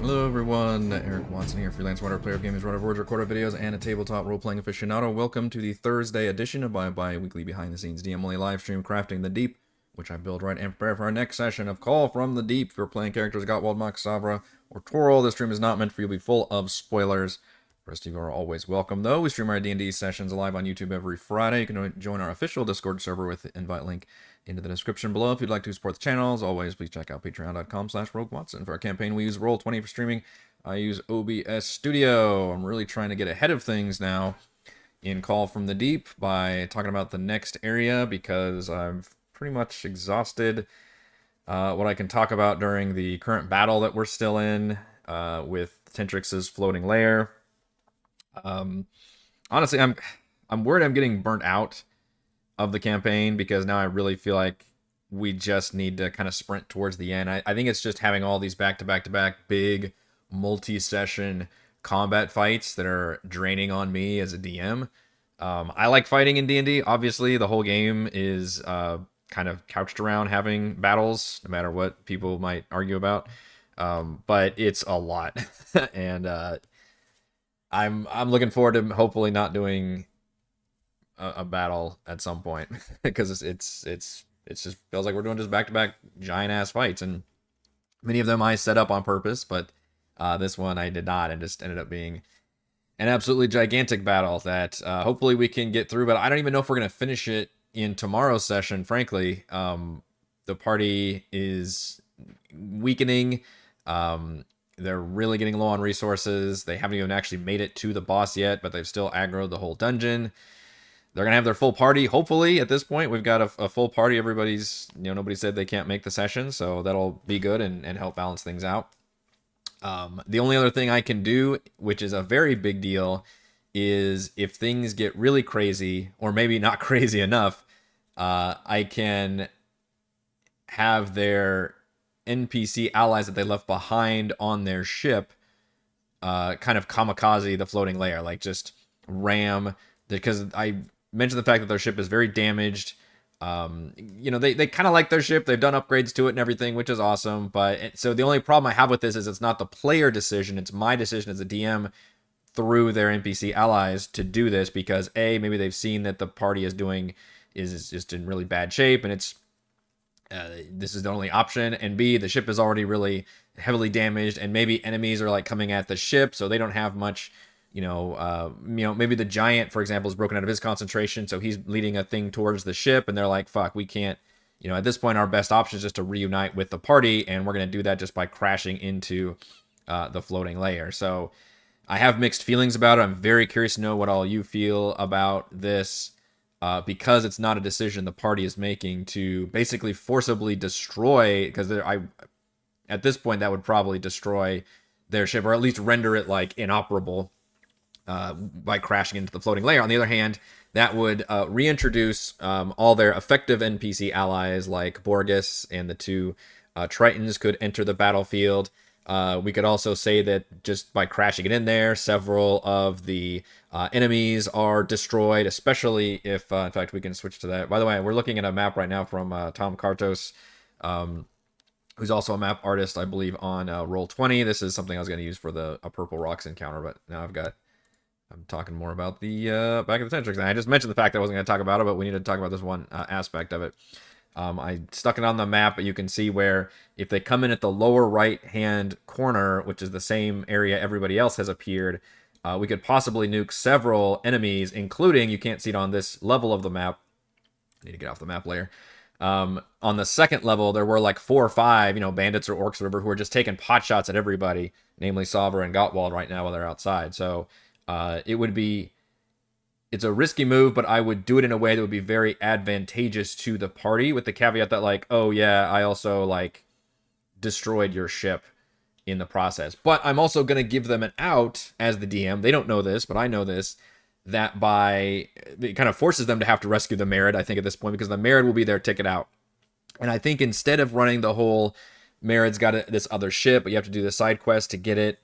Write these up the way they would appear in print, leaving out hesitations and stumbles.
Hello everyone, Eric Watson here, freelance writer, player of games, writer of words, recorder of videos, and a tabletop role-playing aficionado. Welcome to the Thursday edition of my bi-weekly behind-the-scenes DM-only live stream, Crafting the Deep, which I build, write, and prepare for our next session of Call from the Deep. If you're playing characters Gottwald, Mox, Savra, or Toril, this stream is not meant for you to be full of spoilers. The rest of you are always welcome, though. We stream our D&D sessions live on YouTube every Friday. You can join our official Discord server with the invite link into the description below. If you'd like to support the channel, as always, please check out patreon.com/RogueWatson. For our campaign, we use Roll20 for streaming. I use OBS Studio. I'm really trying to get ahead of things now in Call from the Deep by talking about the next area, because I've pretty much exhausted what I can talk about during the current battle that we're still in with Tentrix's floating lair. Honestly, I'm worried I'm getting burnt out of the campaign, because now I really feel like we just need to kind of sprint towards the end. I think it's just having all these back-to-back-to-back big multi-session combat fights that are draining on me as a DM. I like fighting in D&D. Obviously, the whole game is kind of couched around having battles, no matter what people might argue about. But it's a lot, and I'm looking forward to hopefully not doing a battle at some point, because it's just feels like we're doing just back-to-back giant ass fights, and many of them I set up on purpose, but this one I did not, and just ended up being an absolutely gigantic battle that hopefully we can get through. But I don't even know if we're gonna finish it in tomorrow's session. Frankly, the party is weakening. They're really getting low on resources. They haven't even actually made it to the boss yet, but they've still aggroed the whole dungeon. They're going to have their full party, hopefully. At this point, we've got a full party. Everybody's, nobody said they can't make the session, so that'll be good and help balance things out. The only other thing I can do, which is a very big deal, is if things get really crazy, or maybe not crazy enough, I can have their NPC allies that they left behind on their ship kind of kamikaze the floating layer, like just ram, because I mentioned the fact that their ship is very damaged. They kind of like their ship. They've done upgrades to it and everything, which is awesome. So the only problem I have with this is it's not the player decision. It's my decision as a DM through their NPC allies to do this, because A, maybe they've seen that the party is just in really bad shape, and it's this is the only option, and B, the ship is already really heavily damaged, and maybe enemies are like coming at the ship, so they don't have much. Maybe the giant, for example, is broken out of his concentration, so he's leading a thing towards the ship, and they're like, fuck, we can't, at this point, our best option is just to reunite with the party, and we're going to do that just by crashing into the floating layer. So I have mixed feelings about it. I'm very curious to know what all you feel about this, because it's not a decision the party is making to basically forcibly destroy, because at this point, that would probably destroy their ship, or at least render it like inoperable by crashing into the floating layer. On the other hand, that would reintroduce all their effective NPC allies, like Borges and the two Tritons could enter the battlefield. We could also say that just by crashing it in there, several of the enemies are destroyed, especially if, in fact, we can switch to that. By the way, we're looking at a map right now from Tom Kartos, who's also a map artist, I believe, on Roll20. This is something I was going to use for a Purple Rocks encounter, but now I'm talking more about the back of the Tentrix. And I just mentioned the fact that I wasn't going to talk about it, but we need to talk about this one aspect of it. I stuck it on the map, but you can see where if they come in at the lower right-hand corner, which is the same area everybody else has appeared, we could possibly nuke several enemies, including, you can't see it on this level of the map. I need to get off the map layer. On the second level, there were like 4 or 5, bandits or orcs or whatever, who are just taking pot shots at everybody, namely Savra and Gottwald right now while they're outside. So it's a risky move, but I would do it in a way that would be very advantageous to the party, with the caveat that, like, oh yeah, I also like destroyed your ship in the process. But I'm also going to give them an out as the DM. They don't know this, but I know this, that it kind of forces them to have to rescue the Merid, I think, at this point, because the Merid will be their ticket out. And I think instead of running the whole Merid's got this other ship, but you have to do the side quest to get it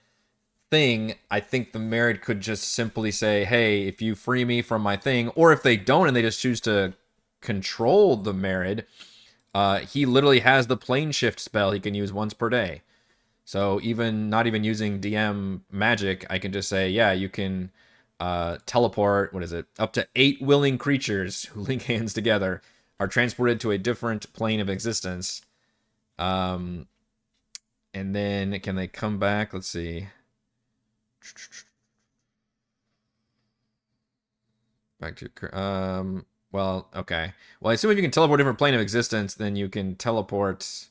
thing, I think the Merid could just simply say, hey, if you free me from my thing, or if they don't and they just choose to control the Merid, he literally has the plane shift spell he can use once per day. So even not even using DM magic, I can just say, yeah, you can teleport. What is it? Up to 8 willing creatures who link hands together are transported to a different plane of existence. Um, and then can they come back? Let's see. Back to well, okay. Well, I assume if you can teleport a different plane of existence, then you can teleport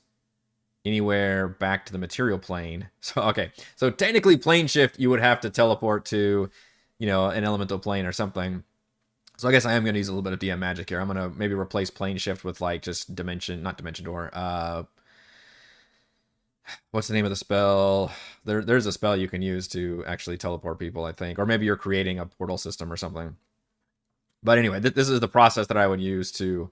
anywhere back to the material plane. So okay. So technically plane shift you would have to teleport to, an elemental plane or something. So I guess I am going to use a little bit of DM magic here. I'm going to maybe replace plane shift with like just not dimension door. What's the name of the spell? There's a spell you can use to actually teleport people, I think. Or maybe you're creating a portal system or something. But anyway, this is the process that I would use to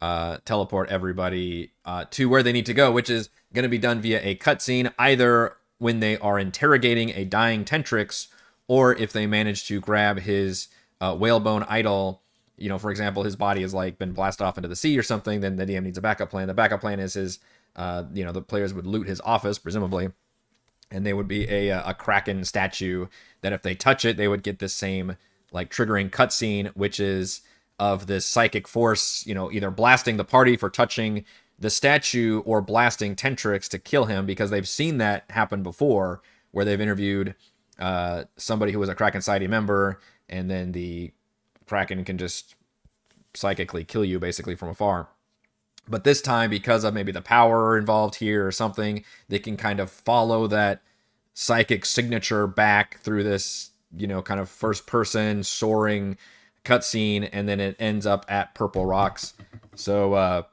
teleport everybody to where they need to go, which is going to be done via a cutscene, either when they are interrogating a dying Tentrix, or if they manage to grab his whalebone idol. For example, his body has like been blasted off into the sea or something. Then the DM needs a backup plan. The backup plan is his, the players would loot his office, presumably, and they would be a Kraken statue that if they touch it, they would get this same like triggering cutscene, which is of this psychic force, either blasting the party for touching the statue or blasting Tentrix to kill him, because they've seen that happen before where they've interviewed somebody who was a Kraken Society member, and then the Kraken can just psychically kill you basically from afar. But this time, because of maybe the power involved here or something, they can kind of follow that psychic signature back through this, kind of first person soaring cutscene, and then it ends up at Purple Rocks. So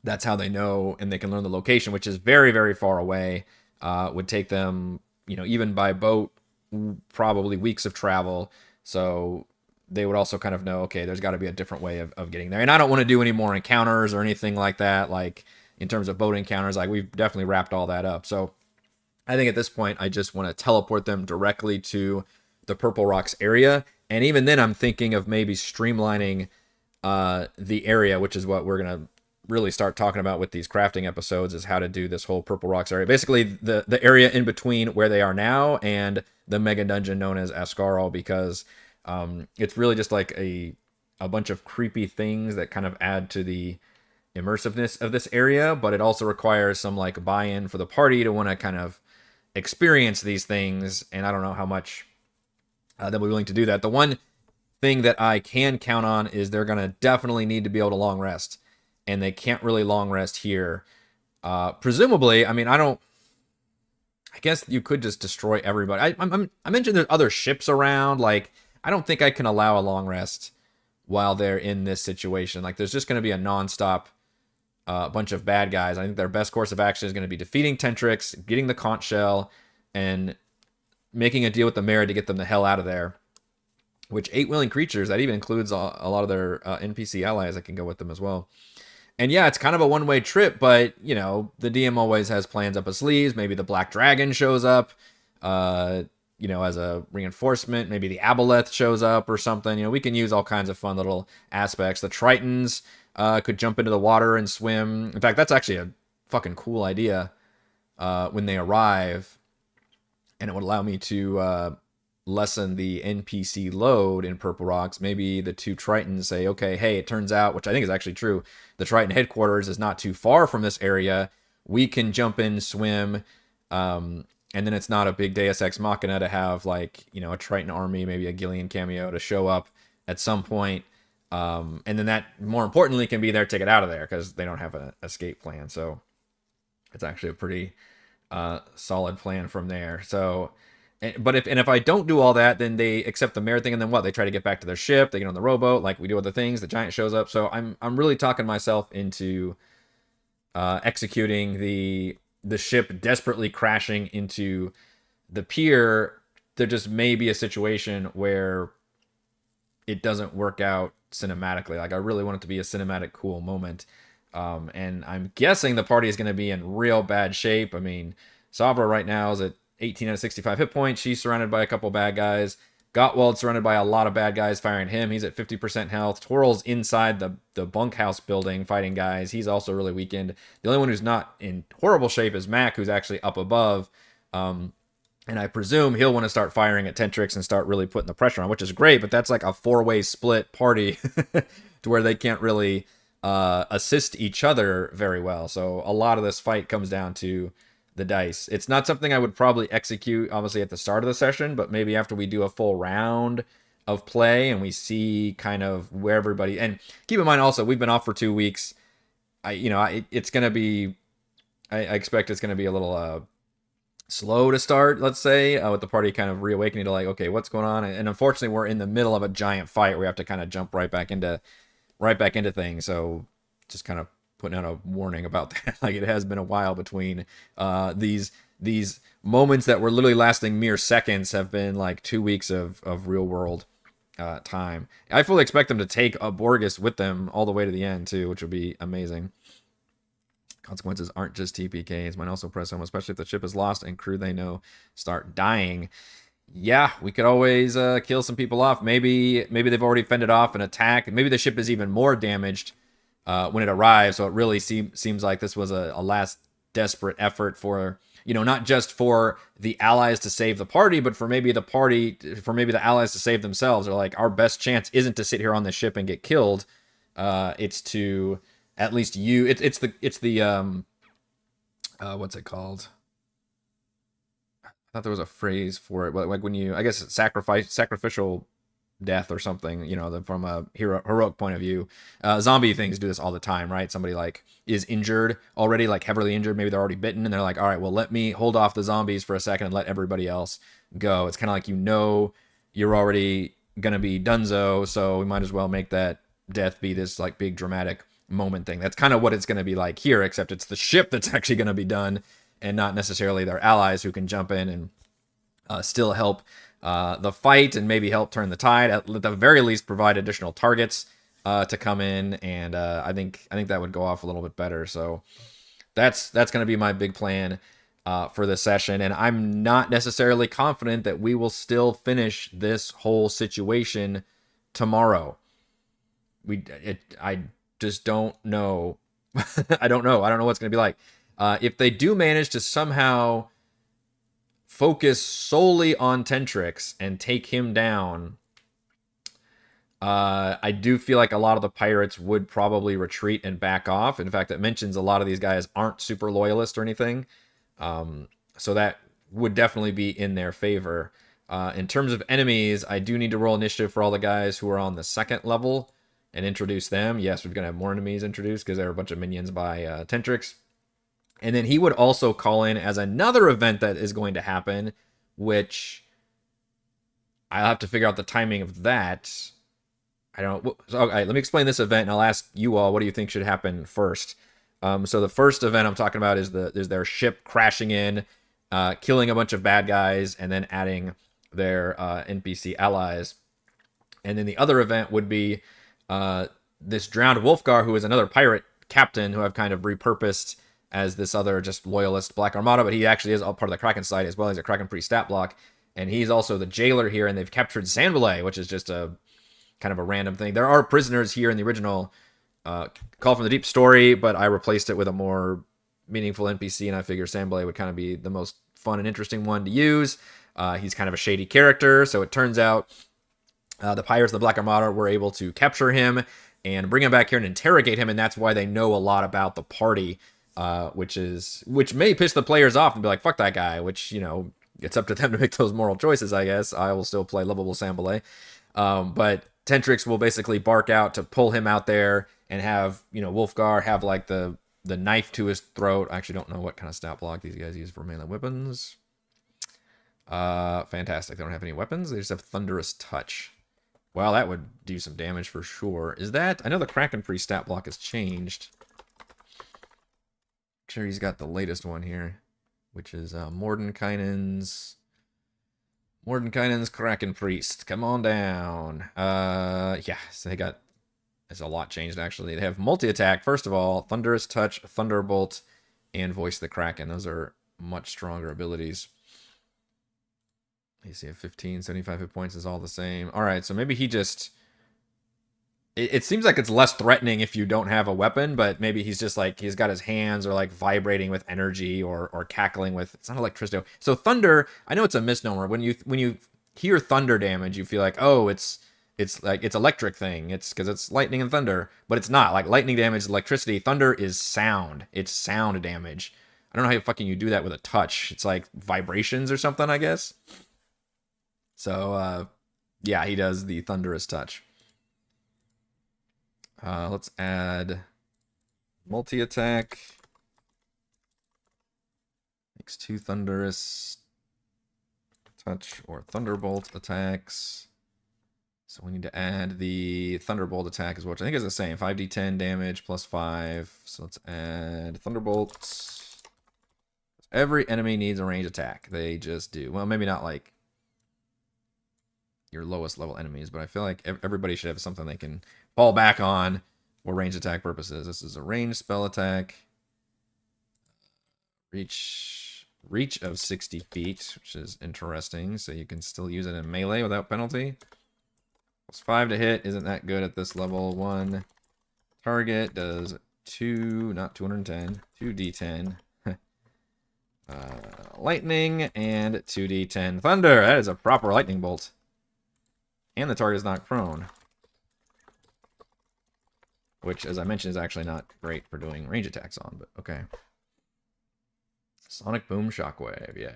that's how they know, and they can learn the location, which is very, very far away. Would take them, even by boat, probably weeks of travel. So they would also kind of know, okay, there's got to be a different way of getting there. And I don't want to do any more encounters or anything like that. Like in terms of boat encounters, like we've definitely wrapped all that up. So I think at this point, I just want to teleport them directly to the Purple Rocks area. And even then, I'm thinking of maybe streamlining the area, which is what we're going to really start talking about with these crafting episodes, is how to do this whole Purple Rocks area. Basically, the area in between where they are now and the mega dungeon known as Ascarl, because it's really just like a bunch of creepy things that kind of add to the immersiveness of this area, but it also requires some like buy-in for the party to want to kind of experience these things, and I don't know how much they'll be willing to do that. The one thing that I can count on is they're going to definitely need to be able to long rest, and they can't really long rest here. Presumably, I mean, I guess you could just destroy everybody. I mentioned there's other ships around. Like, I don't think I can allow a long rest while they're in this situation. Like, there's just going to be a nonstop bunch of bad guys. I think their best course of action is going to be defeating Tentrix, getting the conch shell, and making a deal with the mayor to get them the hell out of there. Which 8 willing creatures, that even includes a lot of their NPC allies that can go with them as well. And yeah, it's kind of a one-way trip, but, the DM always has plans up his sleeves. Maybe the Black Dragon shows up, as a reinforcement. Maybe the Aboleth shows up or something. We can use all kinds of fun little aspects. The Tritons could jump into the water and swim. In fact, that's actually a fucking cool idea when they arrive. And it would allow me to lessen the NPC load in Purple Rocks. Maybe the 2 Tritons say, okay, hey, it turns out, which I think is actually true, the Triton headquarters is not too far from this area. We can jump in, swim, and then it's not a big Deus Ex Machina to have like, a Triton army, maybe a Gillian cameo to show up at some point. And then that, more importantly, can be their ticket out of there because they don't have an escape plan. So it's actually a pretty solid plan from there. So, but if I don't do all that, then they accept the mayor thing, and then what? They try to get back to their ship. They get on the rowboat, like we do other things. The giant shows up. So I'm really talking myself into executing the ship desperately crashing into the pier. There just may be a situation where it doesn't work out cinematically. Like I really want it to be a cinematic, cool moment. And I'm guessing the party is going to be in real bad shape. I mean, Sabra right now is at 18 out of 65 hit points. She's surrounded by a couple bad guys. Gottwald's surrounded by a lot of bad guys firing him. He's at 50% health. Twirl's inside the bunkhouse building fighting guys. He's also really weakened. The only one who's not in horrible shape is Mac, who's actually up above. And I presume he'll want to start firing at Tentrix and start really putting the pressure on, which is great, but that's like a four-way split party to where they can't really assist each other very well. So a lot of this fight comes down to the dice. It's not something I would probably execute, obviously, at the start of the session, but maybe after we do a full round of play and we see kind of where everybody... And keep in mind also, we've been off for 2 weeks. It's going to be... I expect it's going to be a little... slow to start, let's say, with the party kind of reawakening to like, okay, what's going on? And unfortunately, we're in the middle of a giant fight where we have to kind of jump right back into things. So just kind of putting out a warning about that. Like, it has been a while between these moments that were literally lasting mere seconds have been like 2 weeks of real world time. I fully expect them to take a Borgus with them all the way to the end too, which would be amazing. Consequences aren't just TPKs. Might also press home, especially if the ship is lost and crew they know start dying. Yeah, we could always kill some people off. Maybe they've already fended off an attack. Maybe the ship is even more damaged when it arrives. So it really seems like this was a last desperate effort for, not just for the allies to save the party, but for maybe the allies to save themselves. Or like, our best chance isn't to sit here on the ship and get killed. It's to at least it's the what's it called? I thought there was a phrase for it, but like when you, I guess it's sacrificial death or something, from a heroic point of view. Zombie things do this all the time, right? Somebody like is injured already, like heavily injured, maybe they're already bitten, and they're like, all right, well, let me hold off the zombies for a second and let everybody else go. It's kind of like, you're already gonna be donezo, so we might as well make that death be this like big dramatic moment thing. That's kind of what it's going to be like here, except it's the ship that's actually going to be done and not necessarily their allies who can jump in and still help the fight and maybe help turn the tide, at the very least provide additional targets to come in, and I think that would go off a little bit better. So that's going to be my big plan for this session, and I'm not necessarily confident that we will still finish this whole situation tomorrow. I just don't know. I don't know what's going to be like. If they do manage to somehow focus solely on Tentrix and take him down, I do feel like a lot of the pirates would probably retreat and back off. In fact, it mentions a lot of these guys aren't super loyalist or anything. So that would definitely be in their favor. In terms of enemies, I do need to roll initiative for all the guys who are on the second level and introduce them. Yes, we're going to have more enemies introduced because there are a bunch of minions by Tentrix. And then he would also call in as another event that is going to happen, which I'll have to figure out the timing of that. I don't know. Okay, let me explain this event, and I'll ask you all, what do you think should happen first? So the first event I'm talking about is their ship crashing in, killing a bunch of bad guys, and then adding their NPC allies. And then the other event would be this drowned Wolfgar, who is another pirate captain who I've kind of repurposed as this other just loyalist Black Armada, but he actually is all part of the Kraken side as well. He's a Kraken Priest stat block, and he's also the jailer here, and they've captured Sandbalay, which is just a kind of a random thing. There are prisoners here in the original Call from the Deep story, but I replaced it with a more meaningful NPC, and I figure Sandbalay would kind of be the most fun and interesting one to use. He's kind of a shady character, so it turns out the pirates of the Black Armada were able to capture him and bring him back here and interrogate him, and that's why they know a lot about the party, which may piss the players off and be like, fuck that guy, which, it's up to them to make those moral choices, I guess. I will still play lovable Sandbalay. But Tentrix will basically bark out to pull him out there and have, Wolfgar have like the knife to his throat. I actually don't know what kind of stat block these guys use for melee weapons. Fantastic. They don't have any weapons. They just have Thunderous Touch. Wow, that would do some damage for sure. Is that... I know the Kraken Priest stat block has changed. Sure, he's got the latest one here, which is Mordenkainen's Kraken Priest. Come on down. Yeah, so they got... It's a lot changed, actually. They have multi-attack, first of all, Thunderous Touch, Thunderbolt, and Voice the Kraken. Those are much stronger abilities. You see, 15, 75 hit points is all the same. All right, so maybe he just... It seems like it's less threatening if you don't have a weapon, but maybe he's just like, he's got his hands are like vibrating with energy or cackling with, it's not electricity. So thunder, I know it's a misnomer. When you hear thunder damage, you feel like, oh, it's like it's electric thing. It's because it's lightning and thunder, but it's not. Like lightning damage, electricity. Thunder is sound. It's sound damage. I don't know how fucking you do that with a touch. It's like vibrations or something, I guess. So yeah, he does the thunderous touch. Let's add multi-attack. Makes 2 thunderous touch or thunderbolt attacks. So we need to add the thunderbolt attack as well, which I think is the same. 5d10 damage plus 5. So let's add thunderbolts. Every enemy needs a range attack. They just do. Well, maybe not like your lowest level enemies, but I feel like everybody should have something they can fall back on for range attack purposes. This is a ranged spell attack. Reach of 60 feet, which is interesting. So you can still use it in melee without penalty. Plus 5 to hit. Isn't that good at this level? 1 target does 2, not 210, 2d10. Lightning and 2d10 thunder. That is a proper lightning bolt. And the target is not prone. Which, as I mentioned, is actually not great for doing range attacks on, but okay. Sonic Boom Shockwave, yeah.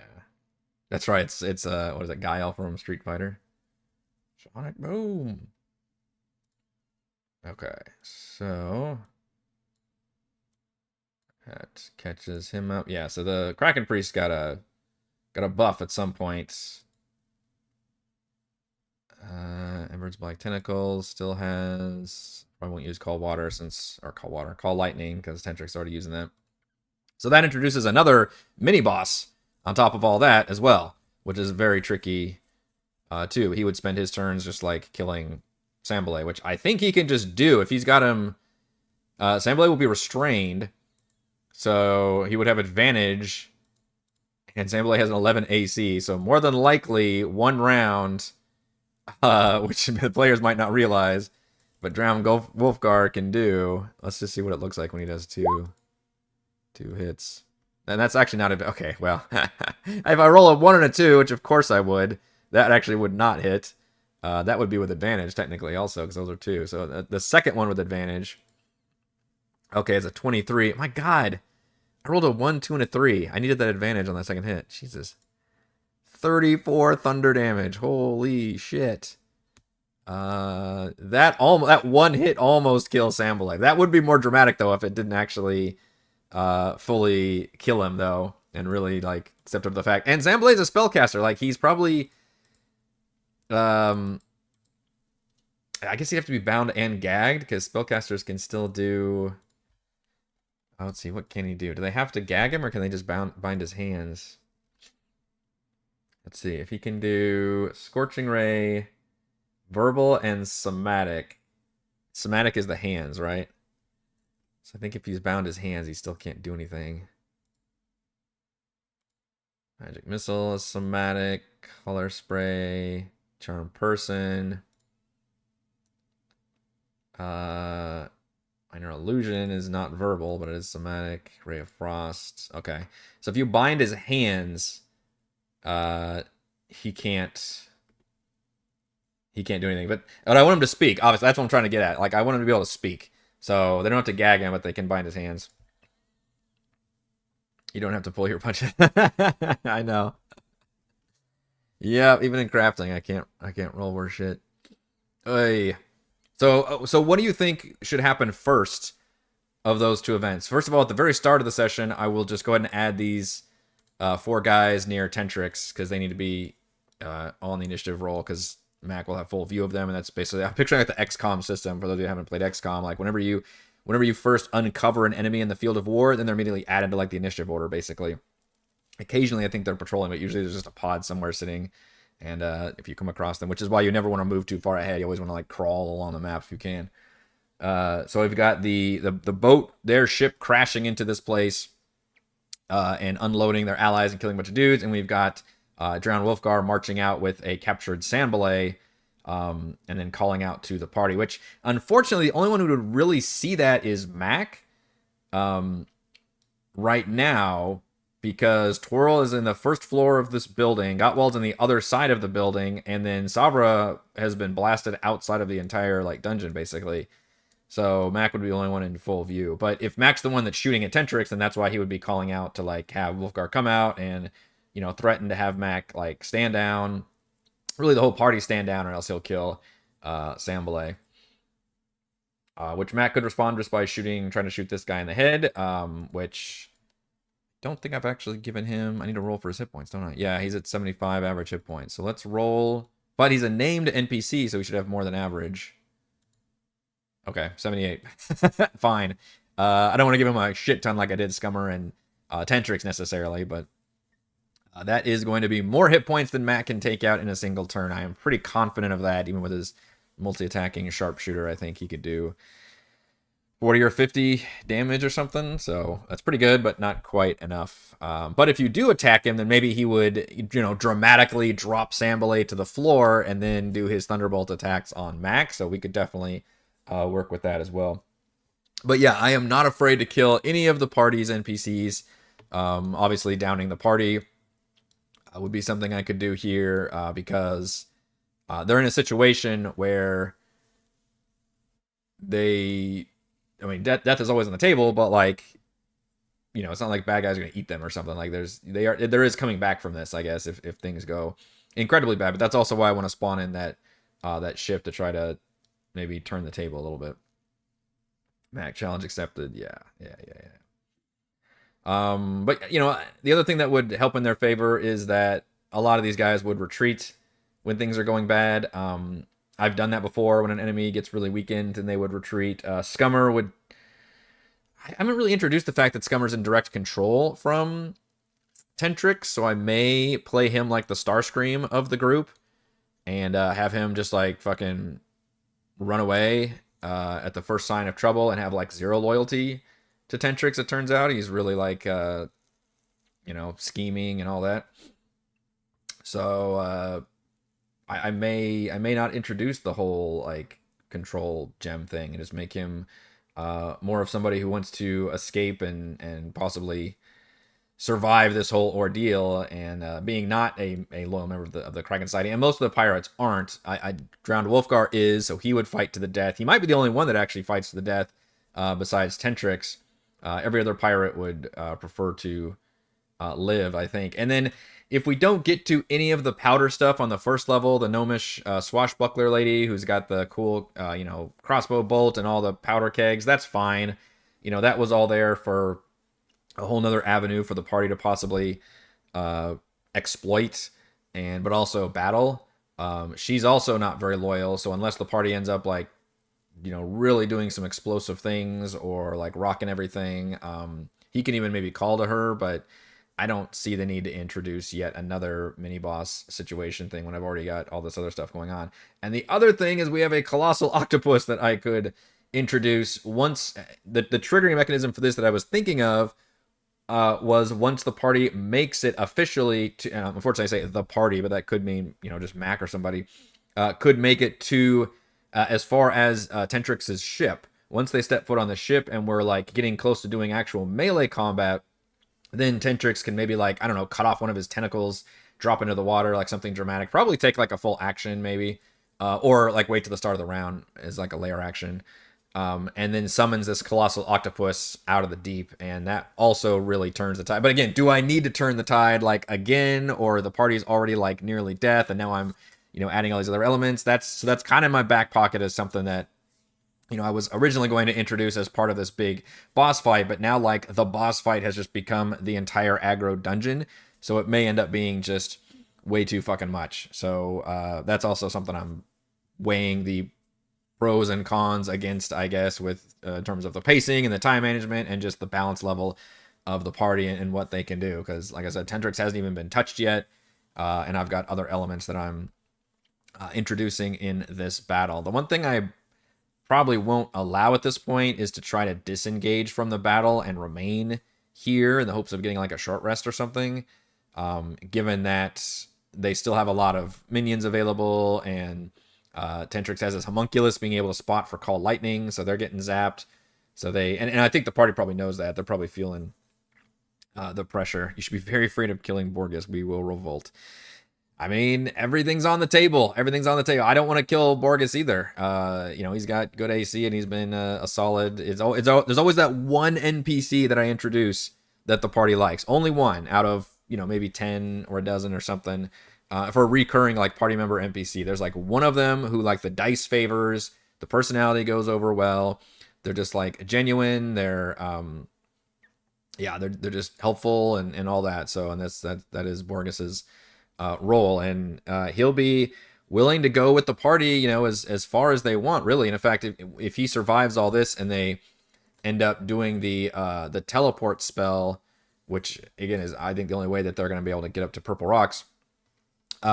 That's right, it's what is it, Guile from Street Fighter? Sonic Boom. Okay, so... that catches him up. Yeah, so the Kraken Priest got a buff at some point. Ember's Black Tentacles still has... I won't use Call Water Call Lightning, because Tentrix already using that. So that introduces another mini-boss on top of all that as well, which is very tricky, too. He would spend his turns just, like, killing Sambale, which I think he can just do. If he's got him... Sambale will be restrained, so he would have advantage, and Sambale has an 11 AC, so more than likely, one round, which the players might not realize, but Drown Wolfgar can do. Let's just see what it looks like when he does two hits. And that's actually not a... okay, well, if I roll a 1 and a 2, which of course I would, that actually would not hit. That would be with advantage, technically, also, because those are 2. So the second one with advantage... okay, it's a 23. My God. I rolled a 1, 2, and a 3. I needed that advantage on that second hit. Jesus. 34 thunder damage. Holy shit. That one hit almost kills Sambale. That would be more dramatic, though, if it didn't actually fully kill him, though. And really, like, stepped up to the fact. And Sambale's a spellcaster. Like, he's probably... I guess he'd have to be bound and gagged, because spellcasters can still do... oh, let's see, what can he do? Do they have to gag him, or can they just bind his hands? Let's see, if he can do Scorching Ray, Verbal, and Somatic. Somatic is the hands, right? So I think if he's bound his hands, he still can't do anything. Magic Missile is Somatic, Color Spray, Charm Person. Minor Illusion is not verbal, but it is somatic. Ray of Frost. Okay. So if you bind his hands, he can't do anything. But I want him to speak. Obviously, that's what I'm trying to get at. Like, I want him to be able to speak. So they don't have to gag him, but they can bind his hands. You don't have to pull your punches. I know. Yeah, even in crafting, I can't roll worse shit. Hey. So what do you think should happen first of those 2 events? First of all, at the very start of the session, I will just go ahead and add these 4 guys near Tentrix, because they need to be on the initiative roll, because Mac will have full view of them, and that's basically... I'm picturing like the XCOM system, for those of you who haven't played XCOM. Like, whenever you first uncover an enemy in the field of war, then they're immediately added to like the initiative order, basically. Occasionally, I think they're patrolling, but usually there's just a pod somewhere sitting. And if you come across them, which is why you never want to move too far ahead. You always want to like crawl along the map if you can. So we've got the boat, their ship crashing into this place and unloading their allies and killing a bunch of dudes. And we've got Drowned Wolfgar marching out with a captured Sandbalay, and then calling out to the party, which unfortunately the only one who would really see that is Mac right now, because Twirl is in the first floor of this building, Gottwald's on the other side of the building, and then Sabra has been blasted outside of the entire like dungeon basically. So Mac would be the only one in full view. But if Mac's the one that's shooting at Tentrix, then that's why he would be calling out to like have Wolfgar come out and, you know, threaten to have Mac like stand down. Really the whole party stand down, or else he'll kill Sandbalay. Which Mac could respond just by trying to shoot this guy in the head, which I don't think I've actually given him. I need to roll for his hit points, don't I? Yeah, he's at 75 average hit points. So let's roll. But he's a named NPC, so he should have more than average. Okay, 78. Fine. I don't want to give him a shit ton like I did Scummer and Tentrix necessarily, but that is going to be more hit points than Matt can take out in a single turn. I am pretty confident of that, even with his multi-attacking sharpshooter. I think he could do 40 or 50 damage or something. So that's pretty good, but not quite enough. But if you do attack him, then maybe he would, you know, dramatically drop Sandbalay to the floor and then do his Thunderbolt attacks on Max. So we could definitely work with that as well. But yeah, I am not afraid to kill any of the party's NPCs. Obviously, downing the party would be something I could do here because they're in a situation where I mean, death is always on the table, but like, you know, it's not like bad guys are going to eat them or something. Like there is coming back from this, I guess, if things go incredibly bad. But that's also why I want to spawn in that ship to try to maybe turn the table a little bit. Mac challenge accepted. Yeah. But you know, the other thing that would help in their favor is that a lot of these guys would retreat when things are going bad. I've done that before when an enemy gets really weakened and they would retreat. Scummer would... I haven't really introduced the fact that Scummer's in direct control from Tentrix, so I may play him like the Starscream of the group and have him just like fucking run away at the first sign of trouble and have like zero loyalty to Tentrix. It turns out he's really like, you know, scheming and all that. So I may not introduce the whole like control gem thing and just make him more of somebody who wants to escape and possibly survive this whole ordeal, and being not a loyal member of the Kraken Society. And most of the pirates aren't. I Drowned Wolfgar is, so he would fight to the death. He might be the only one that actually fights to the death besides Tentrix. Every other pirate would prefer to live, I think. And then if we don't get to any of the powder stuff on the first level, the gnomish swashbuckler lady who's got the cool, you know, crossbow bolt and all the powder kegs, that's fine. You know, that was all there for a whole nother avenue for the party to possibly exploit but also battle. She's also not very loyal, so unless the party ends up like, you know, really doing some explosive things or like rocking everything, he can even maybe call to her, but I don't see the need to introduce yet another mini boss situation thing when I've already got all this other stuff going on. And the other thing is we have a colossal octopus that I could introduce once. The triggering mechanism for this that I was thinking of was once the party makes it officially to, and unfortunately I say the party, but that could mean, you know, just Mac or somebody, could make it to as far as Tentrix's ship. Once they step foot on the ship and we're like getting close to doing actual melee combat, then Tentrix can maybe like, I don't know, cut off one of his tentacles, drop into the water, like something dramatic, probably take like a full action maybe, or like wait to the start of the round as like a layer action. And then summons this colossal octopus out of the deep, and that also really turns the tide. But again, do I need to turn the tide like again, or the party's already like nearly death, and now I'm, you know, adding all these other elements? That's kind of in my back pocket as something that, you know, I was originally going to introduce as part of this big boss fight, but now like the boss fight has just become the entire aggro dungeon, so it may end up being just way too fucking much. So that's also something I'm weighing the pros and cons against, I guess, with in terms of the pacing and the time management and just the balance level of the party and what they can do. Because, like I said, Tentrix hasn't even been touched yet, and I've got other elements that I'm introducing in this battle. The one thing I probably won't allow at this point is to try to disengage from the battle and remain here in the hopes of getting like a short rest or something. given that they still have a lot of minions available, and Tentrix has his homunculus being able to spot for call lightning, so they're getting zapped. So and I think the party probably knows that. They're probably feeling the pressure. You should be very afraid of killing Borgus. We will revolt. I mean, everything's on the table. Everything's on the table. I don't want to kill Borgus either. He's got good AC and he's been a solid. There's always that one NPC that I introduce that the party likes. Only one out of maybe 10 or a dozen or something. For a recurring like party member NPC, there's like one of them who like the dice favors. The personality goes over well. They're just like genuine. They're they're just helpful and all that. So that is Borgus's role, and he'll be willing to go with the party, as far as they want, really. And in fact, if he survives all this and they end up doing the teleport spell, which again is I think the only way that they're going to be able to get up to Purple Rocks,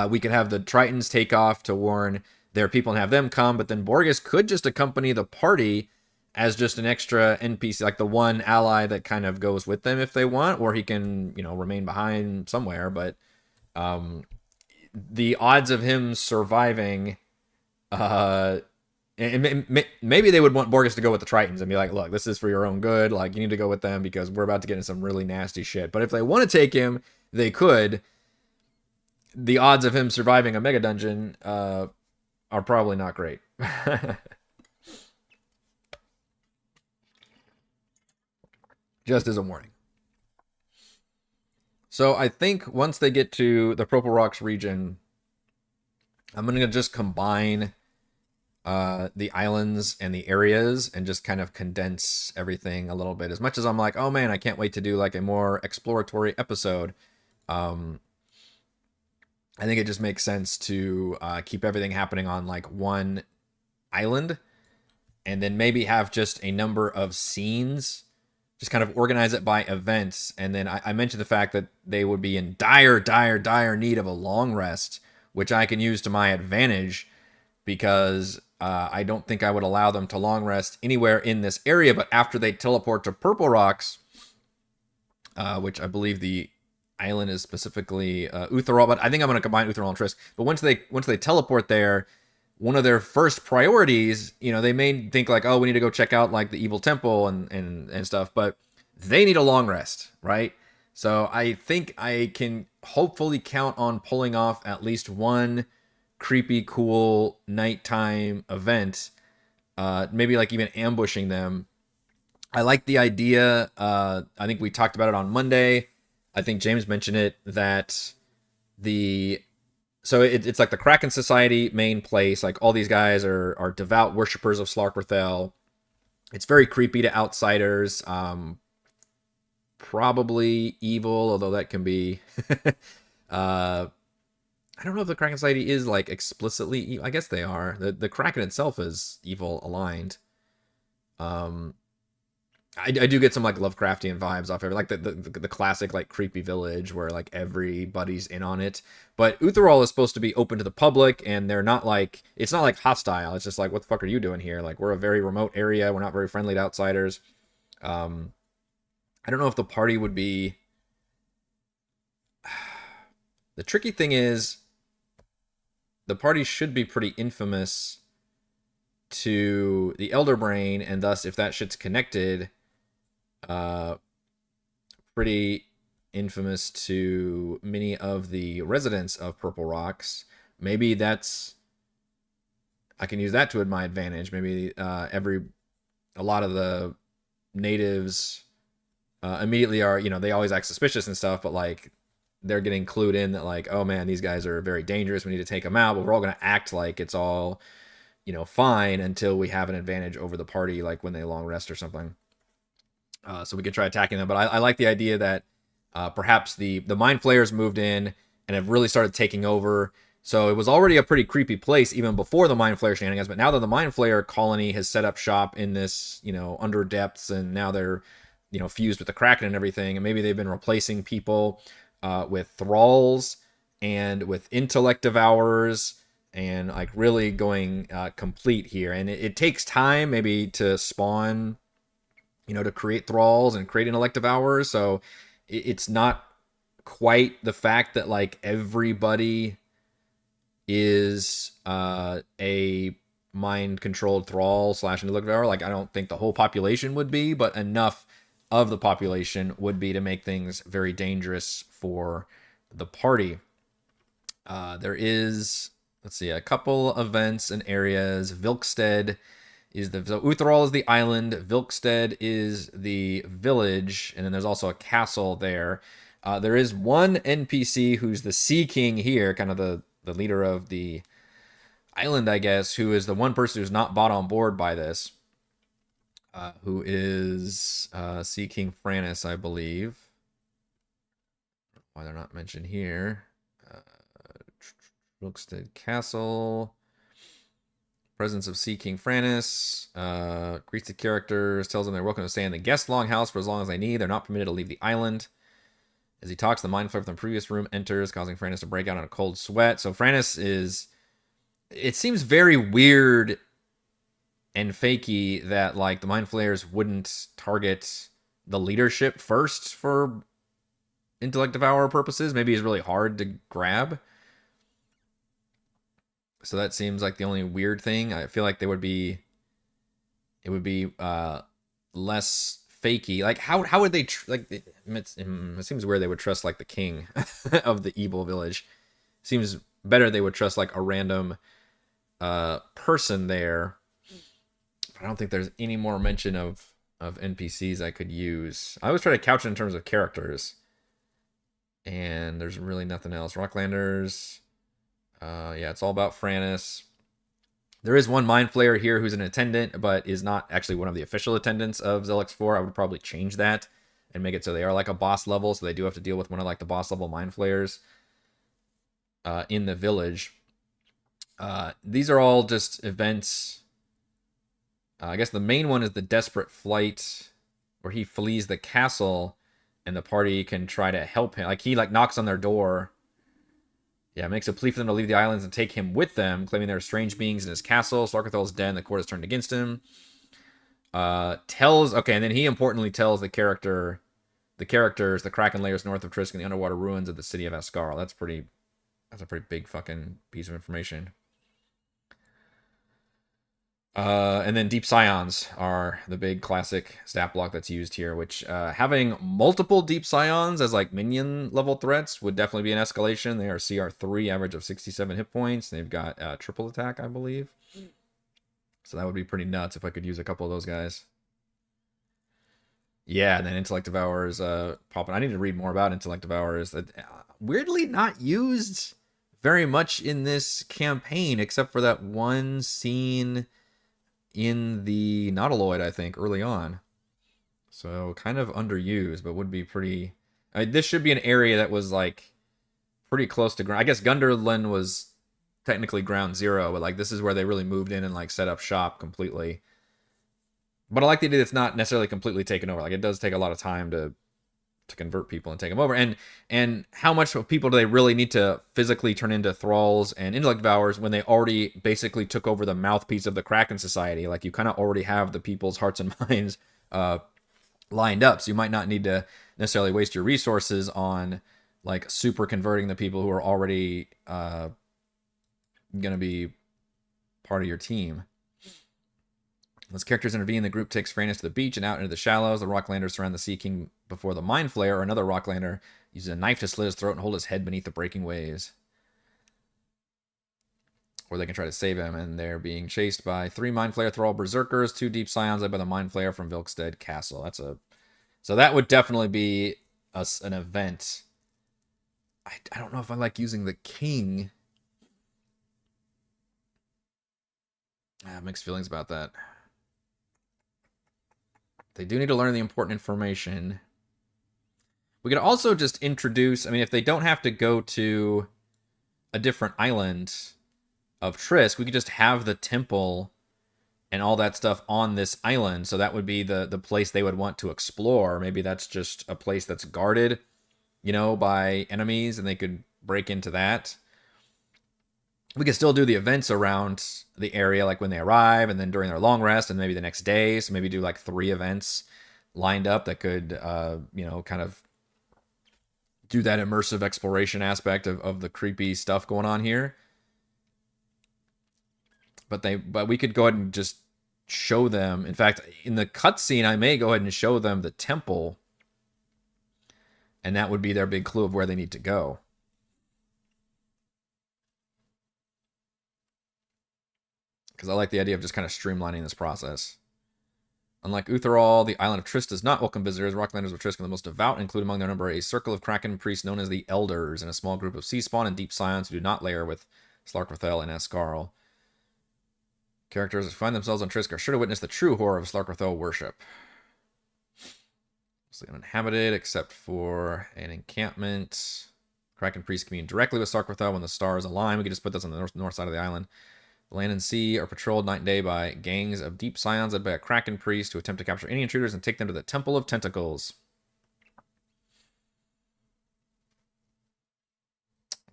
we could have the Tritons take off to warn their people and have them come, but then Borgus could just accompany the party as just an extra NPC, like the one ally that kind of goes with them if they want, or he can remain behind somewhere. But the odds of him surviving, and maybe they would want Borgus to go with the Tritons and be like, look, this is for your own good. Like, you need to go with them because we're about to get into some really nasty shit. But if they want to take him, they could. The odds of him surviving a mega dungeon are probably not great. Just as a warning. So I think once they get to the Purple Rocks region, I'm going to just combine the islands and the areas and just kind of condense everything a little bit. As much as I'm like, oh man, I can't wait to do like a more exploratory episode. I think it just makes sense to keep everything happening on like one island, and then maybe have just a number of scenes. Just kind of organize it by events. And then I mentioned the fact that they would be in dire need of a long rest, which I can use to my advantage, because I don't think I would allow them to long rest anywhere in this area. But after they teleport to Purple Rocks, which I believe the island is specifically Utherall, but I think I'm going to combine Utherall and Trisk. But once they teleport there, one of their first priorities, they may think like, oh, we need to go check out like the evil temple and stuff, but they need a long rest, right? So I think I can hopefully count on pulling off at least one creepy, cool nighttime event, maybe like even ambushing them. I like the idea. I think we talked about it on Monday. I think James mentioned it, that it's like the Kraken Society main place. Like all these guys are devout worshippers of Slarperthel. It's very creepy to outsiders. Probably evil, although that can be. I don't know if the Kraken Society is like explicitly evil. I guess they are. The Kraken itself is evil aligned. I do get some like Lovecraftian vibes off of it, like the classic like creepy village where like everybody's in on it. But Utherall is supposed to be open to the public, and they're not like, it's not like hostile. It's just like, what the fuck are you doing here? Like, we're a very remote area. We're not very friendly to outsiders. I don't know if the party would be. The tricky thing is, the party should be pretty infamous to the Elder Brain, and thus, if that shit's connected, pretty infamous to many of the residents of Purple Rocks. Maybe I can use that to my advantage. Maybe a lot of the natives immediately are, they always act suspicious and stuff, but like they're getting clued in that like, oh man, these guys are very dangerous. We need to take them out, but we're all going to act like it's all, fine until we have an advantage over the party, like when they long rest or something. So we could try attacking them. But I like the idea that perhaps the Mind Flayers moved in and have really started taking over. So it was already a pretty creepy place even before the Mind Flayer shenanigans. But now that the Mind Flayer colony has set up shop in this, under depths, and now they're, fused with the Kraken and everything, and maybe they've been replacing people with thralls and with intellect devourers, and like really going complete here. And it takes time maybe to spawn, to create thralls and create intellect devourers. So it's not quite the fact that like everybody is a mind controlled thrall slash intellect devourer. Like I don't think the whole population would be, but enough of the population would be to make things very dangerous for the party. There is, let's see, a couple events and areas. Vilkstead is so Uthral is the island, Vilkstead is the village, and then there's also a castle there. There is one NPC who's the Sea King here, kind of the leader of the island, I guess, who is the one person who's not bought on board by this, who is Sea King Frannis, I believe. Why they're not mentioned here. Vilkstead Castle. Presence of Sea King Frannis. Greets the characters, tells them they're welcome to stay in the guest longhouse for as long as they need. They're not permitted to leave the island. As he talks, the mind flayer from the previous room enters, causing Frannis to break out in a cold sweat. So Frannis is... It seems very weird and fakey that like the mind flayers wouldn't target the leadership first for intellect devourer purposes. Maybe it's really hard to grab. So that seems like the only weird thing. I feel like it would be less fakey. Like how would they it seems weird they would trust like the king of the evil village. Seems better they would trust like a random person there. But I don't think there's any more mention of NPCs I could use. I always try to couch it in terms of characters. And there's really nothing else. Rocklanders. Yeah, it's all about Frannis. There is one Mind Flayer here who's an attendant, but is not actually one of the official attendants of Zelix 4. I would probably change that and make it so they are like a boss level, so they do have to deal with one of like the boss level Mind Flayers in the village. These are all just events. I guess the main one is the Desperate Flight, where he flees the castle, and the party can try to help him. Like he like knocks on their door. Yeah, makes a plea for them to leave the islands and take him with them, claiming there are strange beings in his castle. Sarkathal's dead and the court has turned against him. Okay, and then he importantly tells the characters, the Kraken layers north of Trisk and the underwater ruins of the city of Ascar. That's a pretty big fucking piece of information. And then Deep Scions are the big classic stat block that's used here, which having multiple Deep Scions as like minion level threats would definitely be an escalation. They are CR3, average of 67 hit points. They've got triple attack, I believe. So that would be pretty nuts if I could use a couple of those guys. Yeah, and then Intellect Devourers popping. I need to read more about Intellect Devourers. Weirdly not used very much in this campaign, except for that one scene in the Nautiloid, I think, early on. So kind of underused, but would be pretty... this should be an area that was, like, pretty close to ground. I guess Gunderlin was technically ground zero, but, like, this is where they really moved in and, like, set up shop completely. But I like the idea that it's not necessarily completely taken over. Like, it does take a lot of time to convert people and take them over. And how much of people do they really need to physically turn into thralls and intellect devourers when they already basically took over the mouthpiece of the Kraken Society? Like, you kind of already have the people's hearts and minds lined up, so you might not need to necessarily waste your resources on like super converting the people who are already gonna be part of your team. As characters intervene, the group takes Frannis to the beach and out into the shallows. The Rocklanders surround the Sea King before the Mind Flayer, or another Rocklander, uses a knife to slit his throat and hold his head beneath the breaking waves. Or they can try to save him, and they're being chased by 3 Mind Flayer Thrall Berserkers, 2 Deep Scions led by the Mind Flayer from Vilkstead Castle. So that would definitely be an event. I don't know if I like using the King. I have mixed feelings about that. They do need to learn the important information. We could also just introduce... I mean, if they don't have to go to a different island of Trisk, we could just have the temple and all that stuff on this island. So that would be the place they would want to explore. Maybe that's just a place that's guarded, by enemies, and they could break into that. We could still do the events around the area, like when they arrive, and then during their long rest, and maybe the next day. So maybe do like 3 events lined up that could, kind of do that immersive exploration aspect of the creepy stuff going on here. But we could go ahead and just show them. In fact, in the cutscene, I may go ahead and show them the temple, and that would be their big clue of where they need to go. Because I like the idea of just kind of streamlining this process. Unlike Utheral, the island of Triss does not welcome visitors. Rocklanders of Triss are the most devout, include among their number a circle of Kraken priests known as the Elders, and a small group of sea spawn and deep scions who do not lair with Slarkrothel and Escarl. Characters who find themselves on Trisk are sure to witness the true horror of Slarkrothel worship. Mostly uninhabited, except for an encampment. Kraken priests commune directly with Slarkrothel when the stars align. We could just put this on the north side of the island. Land and sea are patrolled night and day by gangs of deep scions led by a Kraken priest who attempt to capture any intruders and take them to the Temple of Tentacles.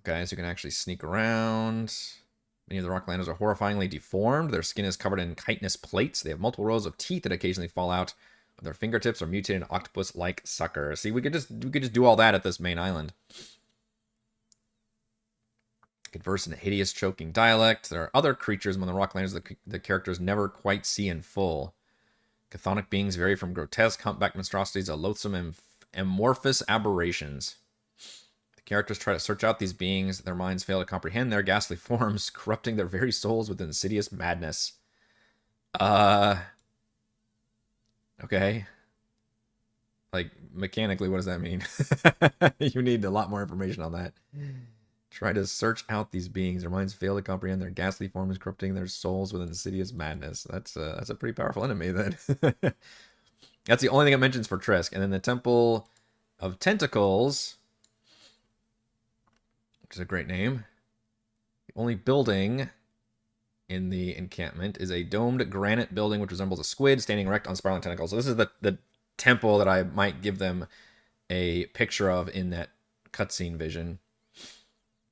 Okay, so you can actually sneak around. Many of the Rocklanders are horrifyingly deformed. Their skin is covered in chitinous plates. They have multiple rows of teeth that occasionally fall out of their fingertips or mutated octopus-like suckers. See, we could just do all that at this main island. Converse in a hideous, choking dialect. There are other creatures among the Rocklanders that the characters never quite see in full. Chthonic beings vary from grotesque, humpback monstrosities to loathsome amorphous aberrations. The characters try to search out these beings. Their minds fail to comprehend their ghastly forms, corrupting their very souls with insidious madness. Okay. Like, mechanically, what does that mean? You need a lot more information on that. Try to search out these beings. Their minds fail to comprehend their ghastly forms, corrupting their souls with insidious madness. That's a pretty powerful enemy, then. That's the only thing it mentions for Trisk. And then the Temple of Tentacles, which is a great name. The only building in the encampment is a domed granite building which resembles a squid standing erect on spiraling tentacles. So this is the temple that I might give them a picture of in that cutscene vision.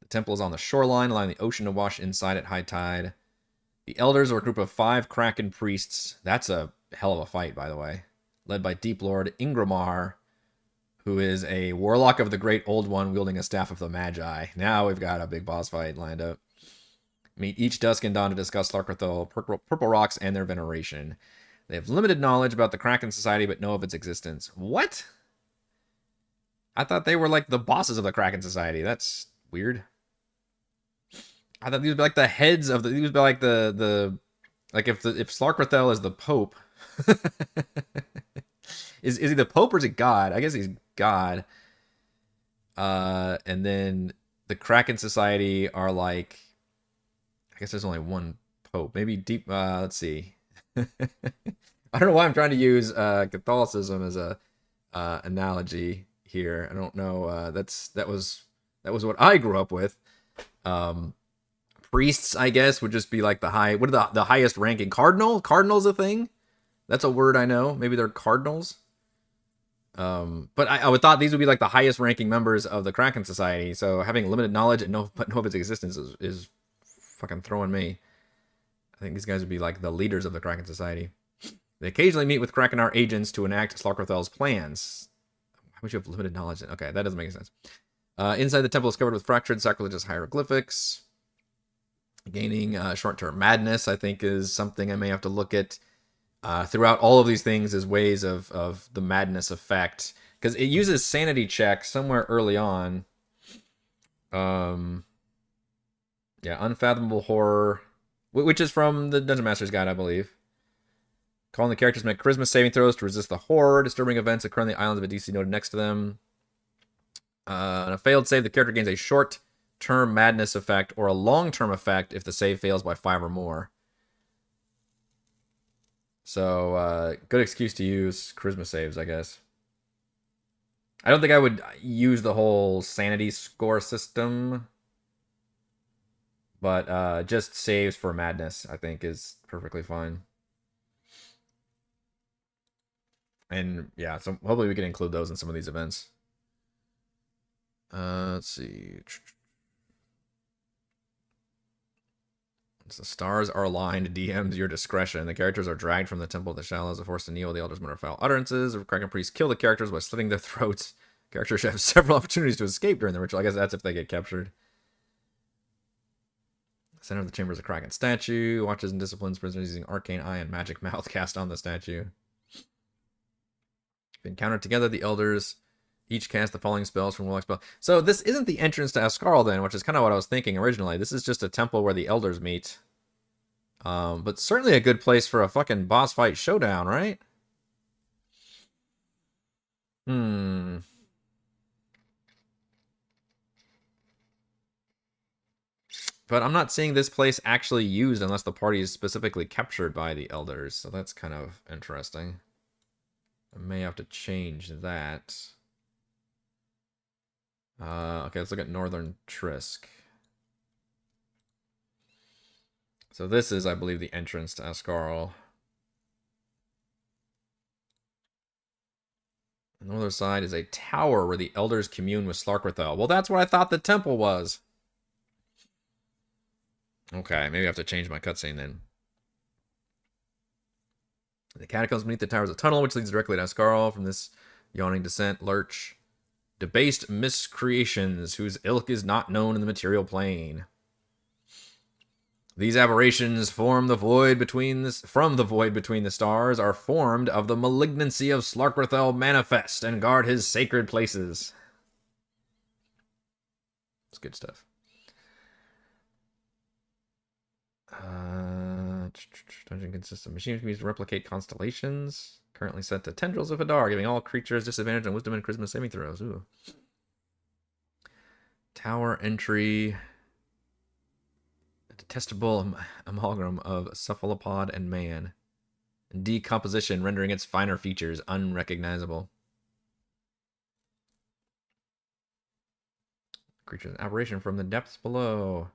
The temple is on the shoreline, allowing the ocean to wash inside at high tide. The Elders are a group of 5 Kraken priests. That's a hell of a fight, by the way. Led by Deep Lord Ingramar, who is a warlock of the Great Old One wielding a Staff of the Magi. Now we've got a big boss fight lined up. Meet each dusk and dawn to discuss Slarkrothel, Purple Rocks, and their veneration. They have limited knowledge about the Kraken Society, but know of its existence. What? I thought they were like the bosses of the Kraken Society. That's weird. I thought these would be like the heads of the. These would be like like if Slarkrothel is the Pope. is he the Pope or is he God? I guess he's God. And then the Kraken Society are like. I guess there's only one Pope. Maybe deep. Let's see. I don't know why I'm trying to use Catholicism as a analogy here. I don't know. That was what I grew up with. Priests, I guess, would just be like the high. What are the highest ranking? Cardinal? Cardinal's a thing. That's a word I know. Maybe they're cardinals. But I would thought these would be like the highest ranking members of the Kraken Society. So having limited knowledge and know of its existence is fucking throwing me. I think these guys would be like the leaders of the Kraken Society. They occasionally meet with Krakenar agents to enact Slarkrothel's plans. How would you have limited knowledge? Okay, that doesn't make sense. Inside the temple is covered with fractured sacrilegious hieroglyphics. Gaining short-term madness, I think, is something I may have to look at throughout all of these things as ways of the madness effect. Because it uses sanity check somewhere early on. Yeah, Unfathomable Horror, which is from the Dungeon Master's Guide, I believe. Calling the characters make charisma saving throws to resist the horror. Disturbing events occur on the islands of a DC noted next to them. On a failed save, the character gains a short-term madness effect or a long-term effect if the save fails by 5 or more. So, good excuse to use charisma saves, I guess. I don't think I would use the whole sanity score system. But just saves for madness, I think, is perfectly fine. And yeah, so hopefully we can include those in some of these events. Let's see. Once the stars are aligned, DMs your discretion. The characters are dragged from the Temple of the Shallows, forced to kneel. The Elders mutter foul utterances. The Kraken priests kill the characters by slitting their throats Characters should have several opportunities to escape during the ritual. I guess that's if they get captured. Center of the chamber is a Kraken statue. Watches and disciplines prisoners using Arcane Eye and Magic Mouth cast on the statue. Encountered together, the elders each cast the following spells from Warlock spell. So this isn't the entrance to Askarl then, which is kind of what I was thinking originally. This is just a temple where the elders meet. But certainly a good place for a fucking boss fight showdown, right? But I'm not seeing this place actually used unless the party is specifically captured by the elders. So that's kind of interesting. I may have to change that. Okay, let's look at Northern Trisk. So this is, I believe, the entrance to Askarl. On the other side is a tower where the elders commune with Slarkrethel. Well, that's what I thought the temple was. Okay, maybe I have to change my cutscene then. The catacombs beneath the tower is a tunnel which leads directly to Askarl. From this yawning descent lurch debased miscreations whose ilk is not known in the material plane. These aberrations from the void between the stars are formed of the malignancy of Slarkrethel manifest and guard his sacred places. It's good stuff. Dungeon consists of machines used to replicate constellations. Currently set to tendrils of Hadar, giving all creatures disadvantage on wisdom and charisma saving throws. Ooh. Tower entry. A detestable amalgam of cephalopod and man. Decomposition, rendering its finer features unrecognizable. Creature's aberration from the depths below.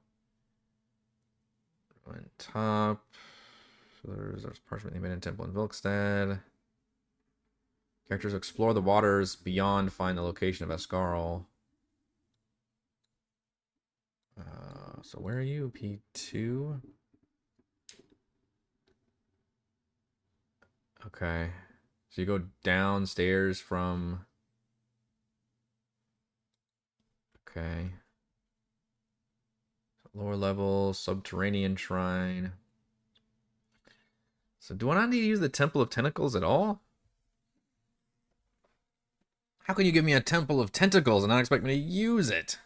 On top. There's parchment made in temple in Vilkstad. Characters explore the waters beyond, find the location of Askarl. So where are you, P2? Okay. So you go downstairs from... Okay. Lower level, subterranean shrine. So do I not need to use the Temple of Tentacles at all? How can you give me a Temple of Tentacles and not expect me to use it?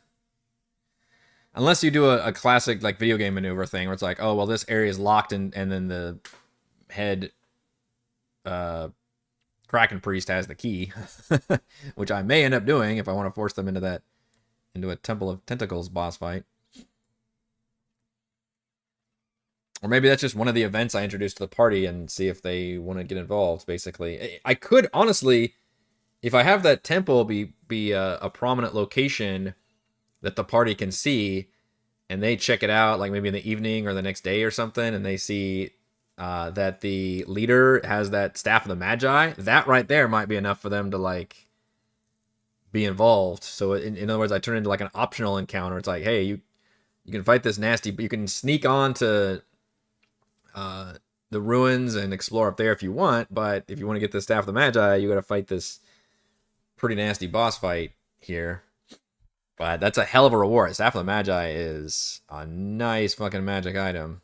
Unless you do a classic like video game maneuver thing where it's like, oh, well, this area is locked and then the head Kraken Priest has the key. Which I may end up doing if I want to force them into a Temple of Tentacles boss fight. Or maybe that's just one of the events I introduced to the party and see if they want to get involved, basically. I could, honestly, if I have that temple be a prominent location that the party can see, and they check it out, like maybe in the evening or the next day or something, and they see that the leader has that Staff of the Magi, that right there might be enough for them to, like, be involved. So, in other words, I turn it into, like, an optional encounter. It's like, hey, you can fight this nasty, but you can sneak on to... the ruins and explore up there if you want, but if you want to get the Staff of the Magi, you gotta fight this pretty nasty boss fight here. But that's a hell of a reward. Staff of the Magi is a nice fucking magic item.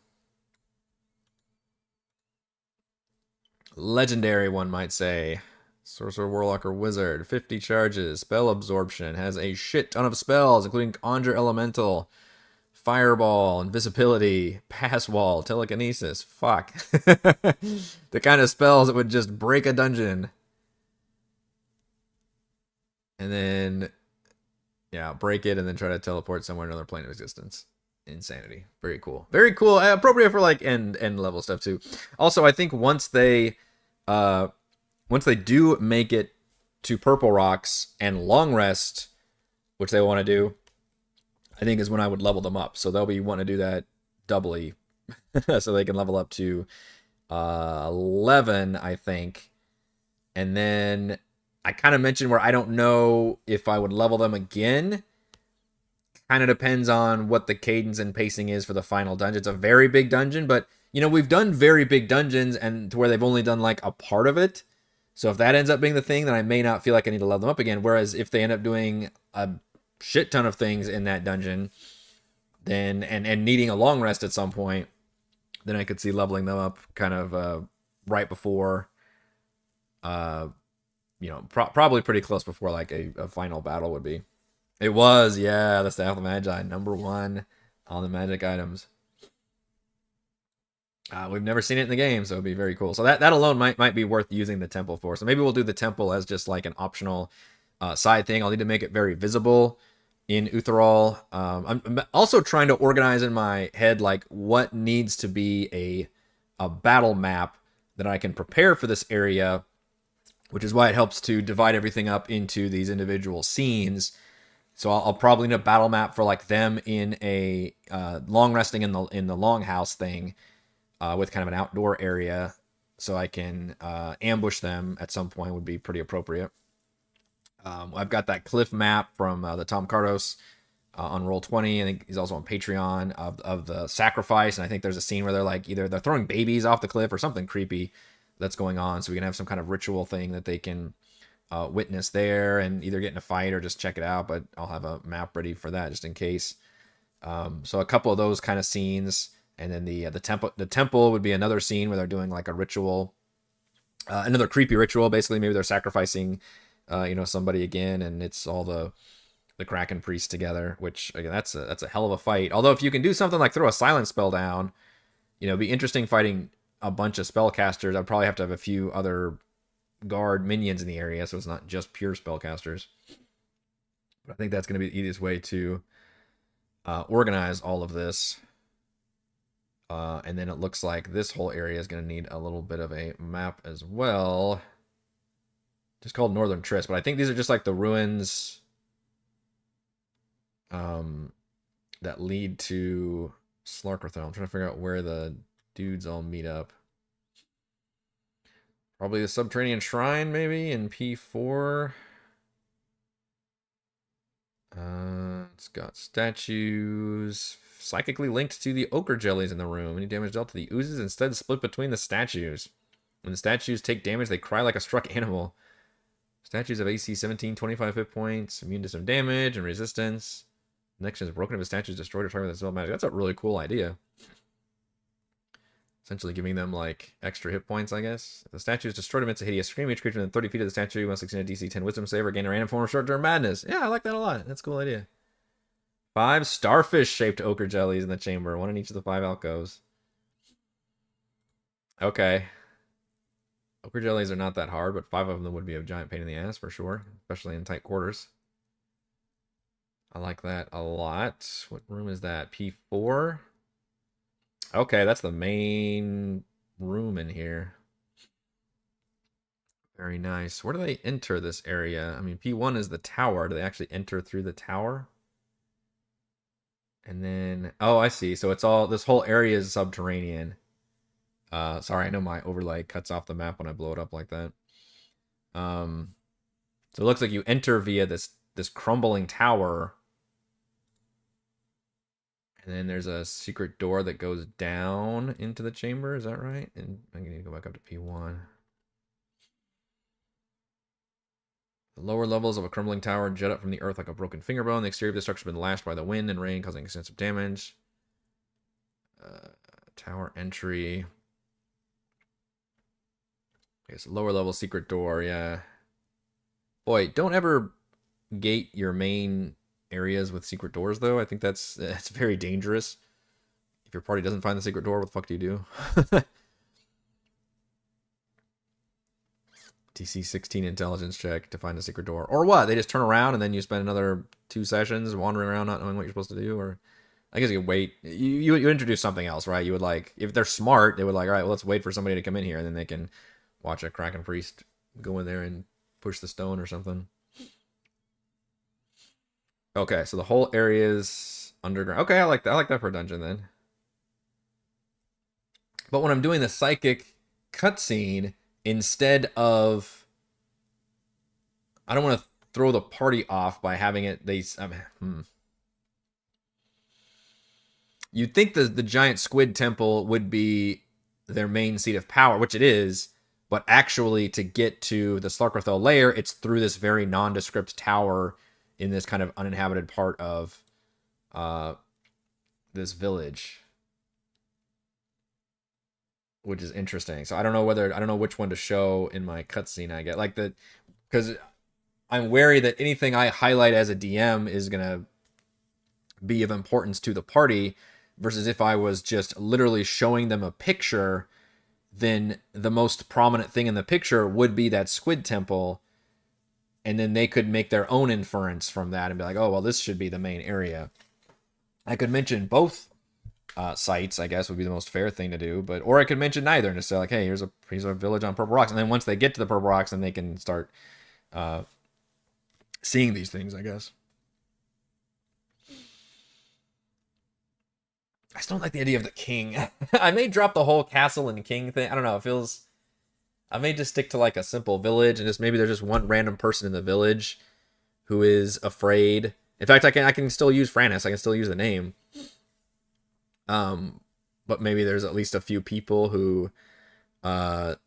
Legendary, one might say. Sorcerer, Warlock, or Wizard. 50 charges. Spell Absorption. Has a shit ton of spells, including Conjure Elemental, Fireball, Invisibility, Pass Wall, Telekinesis. Fuck. The kind of spells that would just break a dungeon. And then, yeah, break it and then try to teleport somewhere in another plane of existence. Insanity. Very cool. Very cool. Appropriate for like end level stuff too. Also, I think once they do make it to Purple Rocks and Long Rest, which they want to do, I think is when I would level them up. So they'll be wanting to do that doubly. So they can level up to 11, I think. And then I kind of mentioned where I don't know if I would level them again. Kind of depends on what the cadence and pacing is for the final dungeon. It's a very big dungeon, but, you know, we've done very big dungeons and to where they've only done like a part of it. So if that ends up being the thing, then I may not feel like I need to level them up again. Whereas if they end up doing a shit ton of things in that dungeon, then and needing a long rest at some point, then I could see leveling them up kind of right before, uh, probably pretty close before like a final battle would be. It was, yeah, the Staff of the Magi, #1 on the magic items. We've never seen it in the game, so it'd be very cool. So that alone might be worth using the temple for. So maybe we'll do the temple as just like an optional side thing. I'll need to make it very visible in Utheral. I'm also trying to organize in my head like what needs to be a battle map that I can prepare for this area, which is why it helps to divide everything up into these individual scenes. So I'll probably need a battle map for like them in a long resting in the longhouse thing, with kind of an outdoor area, so I can ambush them at some point would be pretty appropriate. I've got that cliff map from the Tom Cardos on Roll20. I think he's also on Patreon of the sacrifice, and I think there's a scene where they're like either they're throwing babies off the cliff or something creepy that's going on. So we can have some kind of ritual thing that they can witness there and either get in a fight or just check it out. But I'll have a map ready for that just in case. So a couple of those kind of scenes. And then the temple would be another scene where they're doing like a ritual, another creepy ritual. Basically, maybe they're sacrificing, somebody again, and it's all the Kraken priests together. Which again, that's a hell of a fight. Although if you can do something like throw a silence spell down, it'd be interesting fighting a bunch of spellcasters. I'd probably have to have a few other guard minions in the area, so it's not just pure spellcasters. But I think that's going to be the easiest way to organize all of this. And then it looks like this whole area is going to need a little bit of a map as well. Just called Northern Tryst, but I think these are just like the ruins that lead to Slarkerthon. I'm trying to figure out where the dudes all meet up. Probably the Subterranean Shrine, maybe, in P4. It's got statues psychically linked to the ochre jellies in the room. Any damage dealt to the oozes instead split between the statues. When the statues take damage, they cry like a struck animal. Statues of AC 17, 25 hit points, immune to some damage and resistance. Connection is broken if a statue is destroyed or targeted with a spell magic. That's a really cool idea. Essentially giving them like extra hit points, I guess. If the statue is destroyed, emits a hideous scream. Each creature within 30 feet of the statue must succeed a DC 10 Wisdom save or gain a random form of short-term madness. Yeah, I like that a lot. That's a cool idea. 5 starfish-shaped ochre jellies in the chamber. 1 in each of the 5 alcoves. Okay. Ochre jellies are not that hard, but 5 of them would be a giant pain in the ass for sure, especially in tight quarters. I like that a lot. What room is that? P4? Okay, that's the main room in here. Very nice. Where do they enter this area? I mean, P1 is the tower. Do they actually enter through the tower? And then, oh, I see. So it's all, this whole area is subterranean. Sorry, I know my overlay cuts off the map when I blow it up like that. So it looks like you enter via this crumbling tower. And then there's a secret door that goes down into the chamber. Is that right? And I'm going to go back up to P1. The lower levels of a crumbling tower jet up from the earth like a broken finger bone. The exterior of the structure has been lashed by the wind and rain, causing extensive damage. Tower entry. Okay, so lower level secret door, yeah. Boy, don't ever gate your main areas with secret doors, though. I think that's very dangerous. If your party doesn't find the secret door, what the fuck do you do? DC 16 intelligence check to find a secret door. Or what? They just turn around and then you spend another 2 sessions wandering around not knowing what you're supposed to do? Or I guess you could wait. You introduce something else, right? You would like, if they're smart, they would like, all right, well, let's wait for somebody to come in here, and then they can watch a Kraken priest go in there and push the stone or something. Okay, so the whole area is underground. Okay, I like that. I like that for a dungeon then. But when I'm doing the psychic cutscene, instead of, I don't want to throw the party off by having it. You'd think the giant squid temple would be their main seat of power, which it is. But actually, to get to the Slarkarthel lair, it's through this very nondescript tower in this kind of uninhabited part of uh, this village, which is interesting. So I don't know which one to show in my cutscene. I get like the because I'm wary that anything I highlight as a DM is gonna be of importance to the party, versus if I was just literally showing them a picture, then the most prominent thing in the picture would be that squid temple, and then they could make their own inference from that and be like, oh, well, this should be the main area. I could mention both sites, I guess, would be the most fair thing to do, or I could mention neither and just say like, hey, here's a village on Purple Rocks, and then once they get to the Purple Rocks, then they can start seeing these things, I guess. I still don't like the idea of the king. I may drop the whole castle and king thing. I don't know. It feels. I may just stick to like a simple village and just maybe there's just one random person in the village who is afraid. In fact, I can still use Frannis. I can still use the name. But maybe there's at least a few people who obviously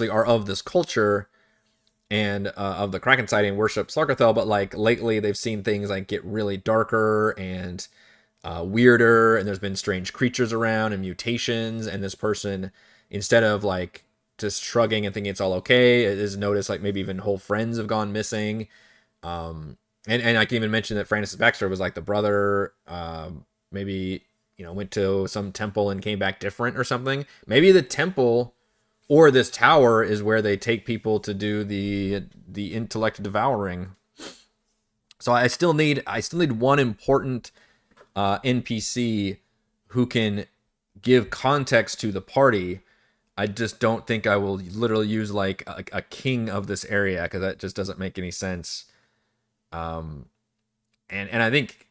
are of this culture and of the Kraken sighting, worship Slarkarthel, but like lately they've seen things like get really darker and weirder, and there's been strange creatures around and mutations, and this person, instead of like just shrugging and thinking it's all okay, it is noticed like maybe even whole friends have gone missing. And I can even mention that Francis' backstory was like the brother maybe went to some temple and came back different or something. Maybe the temple or this tower is where they take people to do the intellect devouring. So I still need one important NPC who can give context to the party. I just don't think I will literally use like a king of this area, because that just doesn't make any sense. And I think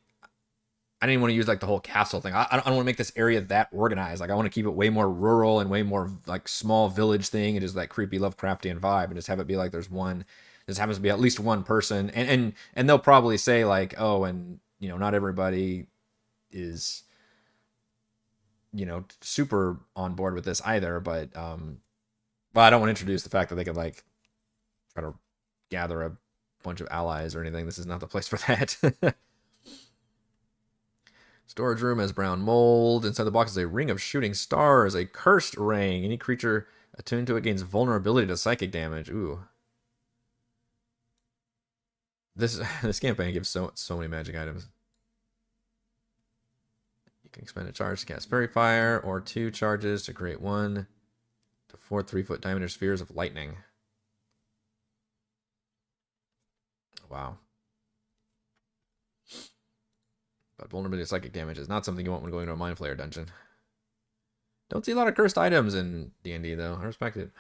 I didn't want to use like the whole castle thing. I don't want to make this area that organized. Like I want to keep it way more rural and way more like small village thing, and just that creepy Lovecraftian vibe, and just have it be like there's one. This happens to be at least one person, and they'll probably say like, oh, and not everybody is super on board with this either. But I don't want to introduce the fact that they could like try to gather a bunch of allies or anything. This is not the place for that. Storage room has brown mold. Inside the box is a ring of shooting stars, a cursed ring. Any creature attuned to it gains vulnerability to psychic damage. Ooh. This campaign gives so many magic items. You can expend a charge to cast Fairy Fire, or 2 charges to create 1 to 4 3-foot diameter spheres of lightning. Wow. But vulnerability to psychic damage is not something you want when going into a Mind Flayer dungeon. Don't see a lot of cursed items in D&D, though. I respect it.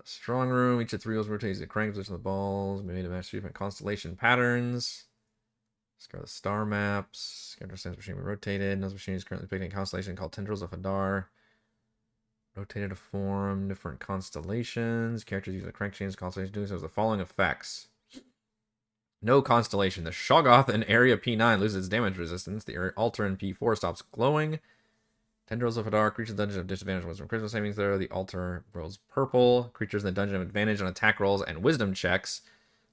Strong room. Each of 3 wheels rotates the crank position of the balls. Maybe to match different constellation patterns. Discard the star maps. Character stands machine when rotated. Nose machine is currently picking a constellation called Tendrils of Hadar. Rotated to form different constellations. Characters use the crank chains constellation doing so as the following effects. No constellation. The Shoggoth in area P9 loses its damage resistance. The altar in P4 stops glowing. Tendrils of Hadar. Creatures in the dungeon have disadvantage on wisdom critical savings there. The altar glows purple. Creatures in the dungeon have advantage on attack rolls and wisdom checks.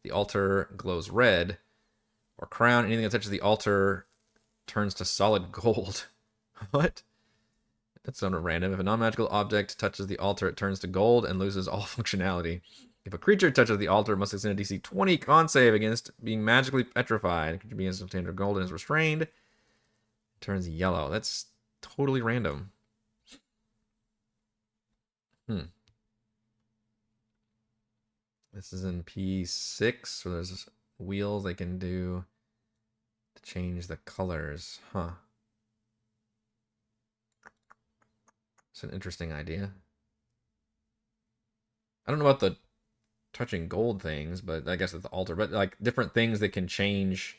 The altar glows red. Or crown. Anything that touches the altar turns to solid gold. What? That's sort of random. If a non-magical object touches the altar, it turns to gold and loses all functionality. If a creature touches the altar, it must extend a DC 20 con save against being magically petrified. Creature being substantial gold and is restrained. It turns yellow. That's totally random. This is in P6, so there's wheels they can do to change the colors. Huh. It's an interesting idea. I don't know about the touching gold things, but I guess it's the altar. But like different things that can change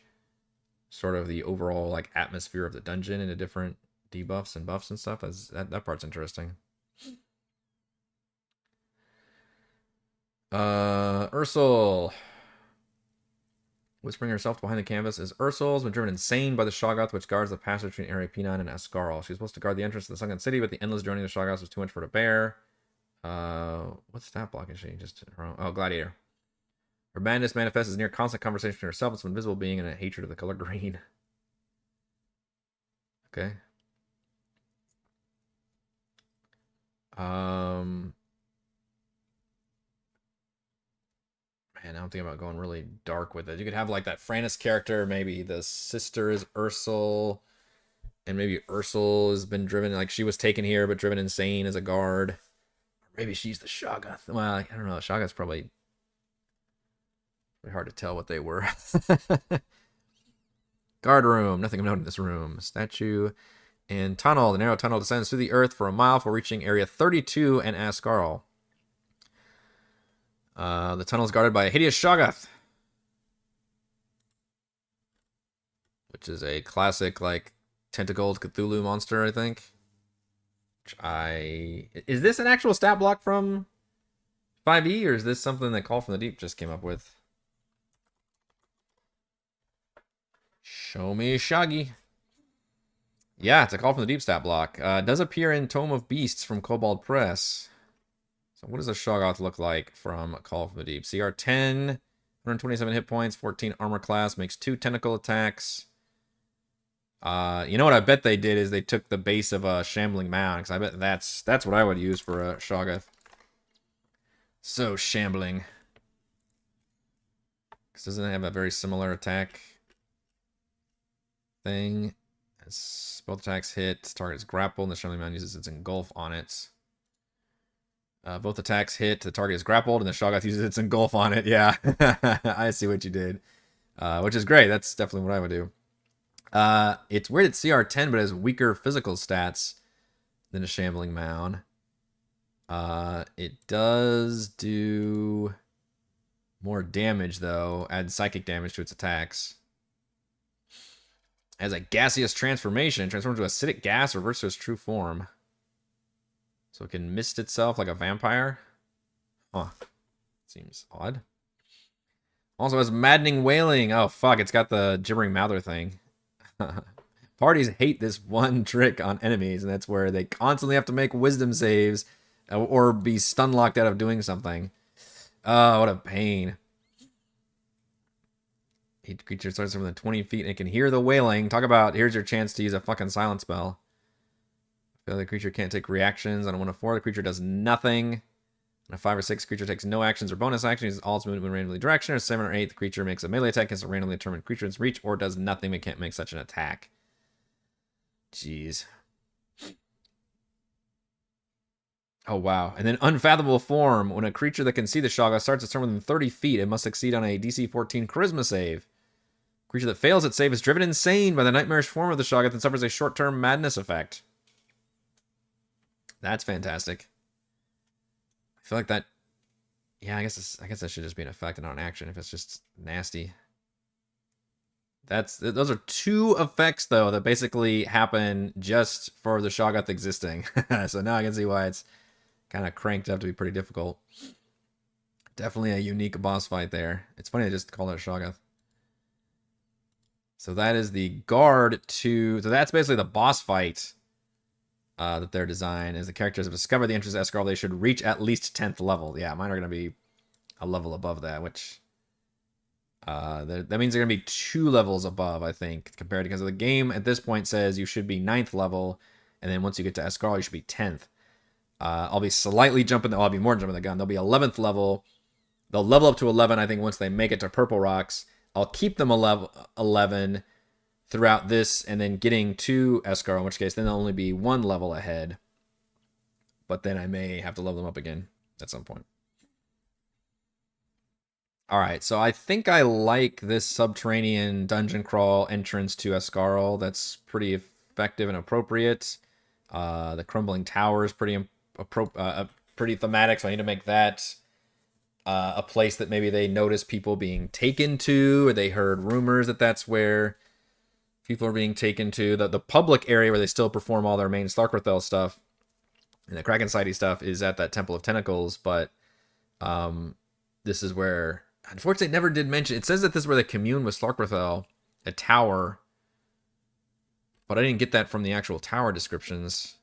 sort of the overall like atmosphere of the dungeon into different debuffs and buffs and stuff. That part's interesting. Ursel. Whispering herself behind the canvas is Ursul's been driven insane by the Shoggoth, which guards the passage between Area P9 and Askarl. She's supposed to guard the entrance to the Sunken City, but the endless journey of the Shoggoth was too much for her to bear. What stat block is she? Just her own. Oh, Gladiator. Her madness manifests as near constant conversation between herself and some invisible being and a hatred of the color green. Okay. Man, I'm thinking about going really dark with it. You could have like that Frannis character. Maybe the sister is Ursul, and maybe Ursul has been driven, like she was taken here but driven insane as a guard. Or maybe she's the Shoggoth. Well, I don't know. Shoggoth's probably hard to tell what they were. Guard room. Nothing of note in this room. Statue and tunnel. The narrow tunnel descends through the earth for a mile before reaching Area 32 and Askarl. The tunnel is guarded by a hideous Shoggoth, which is a classic, like, tentacled Cthulhu monster, I think. Is this an actual stat block from 5e, or is this something that Call from the Deep just came up with? Show me Shaggy. Yeah, it's a Call from the Deep stat block. It does appear in Tome of Beasts from Kobold Press. So what does a Shoggoth look like from Call from the Deep? CR 10, 127 hit points, 14 armor class, makes 2 tentacle attacks. You know what I bet they did is they took the base of a Shambling Mound, because I bet that's what I would use for a Shoggoth. So shambling. Because doesn't it have a very similar attack thing? As both attacks hit, target is grappled, and the Shambling Mound uses its engulf on it. Both attacks hit, the target is grappled, and the Shoggoth uses its engulf on it. Yeah, I see what you did. Which is great. That's definitely what I would do. It's weird it's CR 10, but it has weaker physical stats than a Shambling Mound. It does do more damage, though. Adds psychic damage to its attacks. It has a gaseous transformation. It transforms to acidic gas, reverts to its true form. So it can mist itself like a vampire. Huh. Seems odd. Also has maddening wailing. Oh, fuck. It's got the gibbering mouther thing. Parties hate this one trick on enemies, and that's where they constantly have to make wisdom saves or be stun locked out of doing something. Oh, what a pain. Each creature starts from within 20 feet and it can hear the wailing. Talk about, here's your chance to use a fucking silent spell. The other creature can't take reactions. On a 1 of 4, the creature does nothing. On a 5 or 6, creature takes no actions or bonus actions. Uses all its movement in randomly direction. Or 7 or 8, the creature makes a melee attack against a randomly determined creature in its reach, or does nothing but can't make such an attack. Jeez. Oh, wow. And then Unfathomable Form. When a creature that can see the Shoggoth starts its turn within 30 feet, it must succeed on a DC 14 Charisma save. Creature that fails its save is driven insane by the nightmarish form of the Shoggoth and suffers a short-term madness effect. That's fantastic. I feel like that... Yeah, I guess that should just be an effect and not an action if it's just nasty. Those are 2 effects, though, that basically happen just for the Shoggoth existing. So now I can see why it's kind of cranked up to be pretty difficult. Definitely a unique boss fight there. It's funny I just called it a Shoggoth. So that is the guard to... So that's basically the boss fight that they're designed. As the characters have discovered the entrance to Askarl, they should reach at least 10th level. Yeah, mine are going to be a level above that, which... that means they're going to be 2 levels above, I think, compared to... Because the game at this point says you should be 9th level, and then once you get to Askarl, you should be 10th. I'll be slightly jumping... I'll be more jumping the gun. They'll be 11th level. They'll level up to 11, I think, once they make it to Purple Rocks. I'll keep them 11 throughout this, and then getting to Askarl, in which case then they'll only be 1 level ahead. But then I may have to level them up again at some point. Alright, so I think I like this subterranean dungeon crawl entrance to Askarl. That's pretty effective and appropriate. The crumbling tower is pretty thematic, so I need to make that a place that maybe they notice people being taken to, or they heard rumors that that's where people are being taken to. The public area where they still perform all their main Starkrothel stuff and the Kraken Society stuff is at that Temple of Tentacles, but this is where Unfortunately, it never did mention. It says that this is where they commune with Slarkrethel, a tower, but I didn't get that from the actual tower descriptions.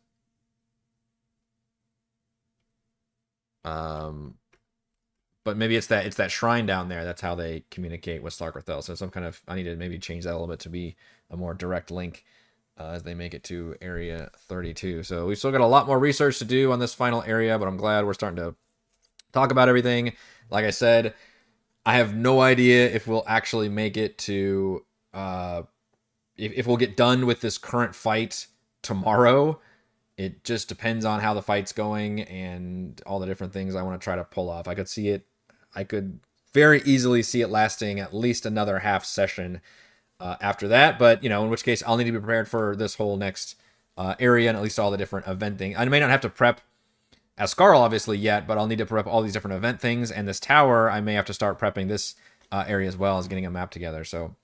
But maybe it's that shrine down there. That's how they communicate with Slarkrethel. So some kind of, I need to maybe change that a little bit to be a more direct link as they make it to Area 32. So we've still got a lot more research to do on this final area, but I'm glad we're starting to talk about everything. Like I said, I have no idea if we'll actually make it to, if we'll get done with this current fight tomorrow. It just depends on how the fight's going and all the different things I want to try to pull off. I could very easily see it lasting at least another half session after that. But, in which case I'll need to be prepared for this whole next area and at least all the different event things. I may not have to prep Ascarl obviously yet, but I'll need to prep all these different event things. And this tower, I may have to start prepping this area as well as getting a map together. So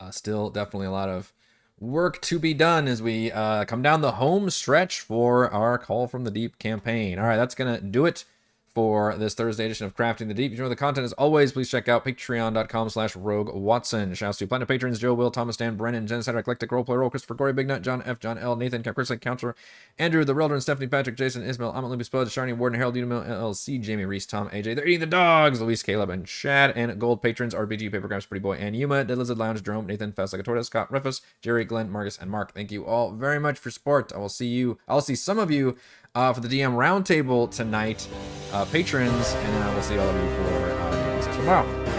still definitely a lot of work to be done as we come down the home stretch for our Call from the Deep campaign. All right, that's going to do it for this Thursday edition of Crafting the Deep. If you enjoy the content, as always, please check out patreon.com/RogueWatson. Shouts to Platinum patrons Joe, Will, Thomas, Dan, Brennan, Genocide, Eclectic, Roleplay, Roll, Christopher, Gory, Big Nut, John F., John L., Nathan, Cap, Chrisley, Counselor, Andrew, The Relder, Stephanie, Patrick, Jason, Ismail, Amit, Libby, Spud, Sharni, Warden, Harold, Unimil, LLC, Jamie, Reese, Tom, AJ, They're Eating the Dogs, Luis, Caleb, and Shad, and Gold patrons RBG, Papergrams, Pretty Boy, and Yuma, Dead Lizard Lounge, Jerome, Nathan, Fast Like a Tortoise, Scott, Rufus, Jerry, Glenn, Marcus, and Mark. Thank you all very much for support. I'll see some of you for the DM Roundtable tonight, patrons, and then I will see all of you for the session tomorrow.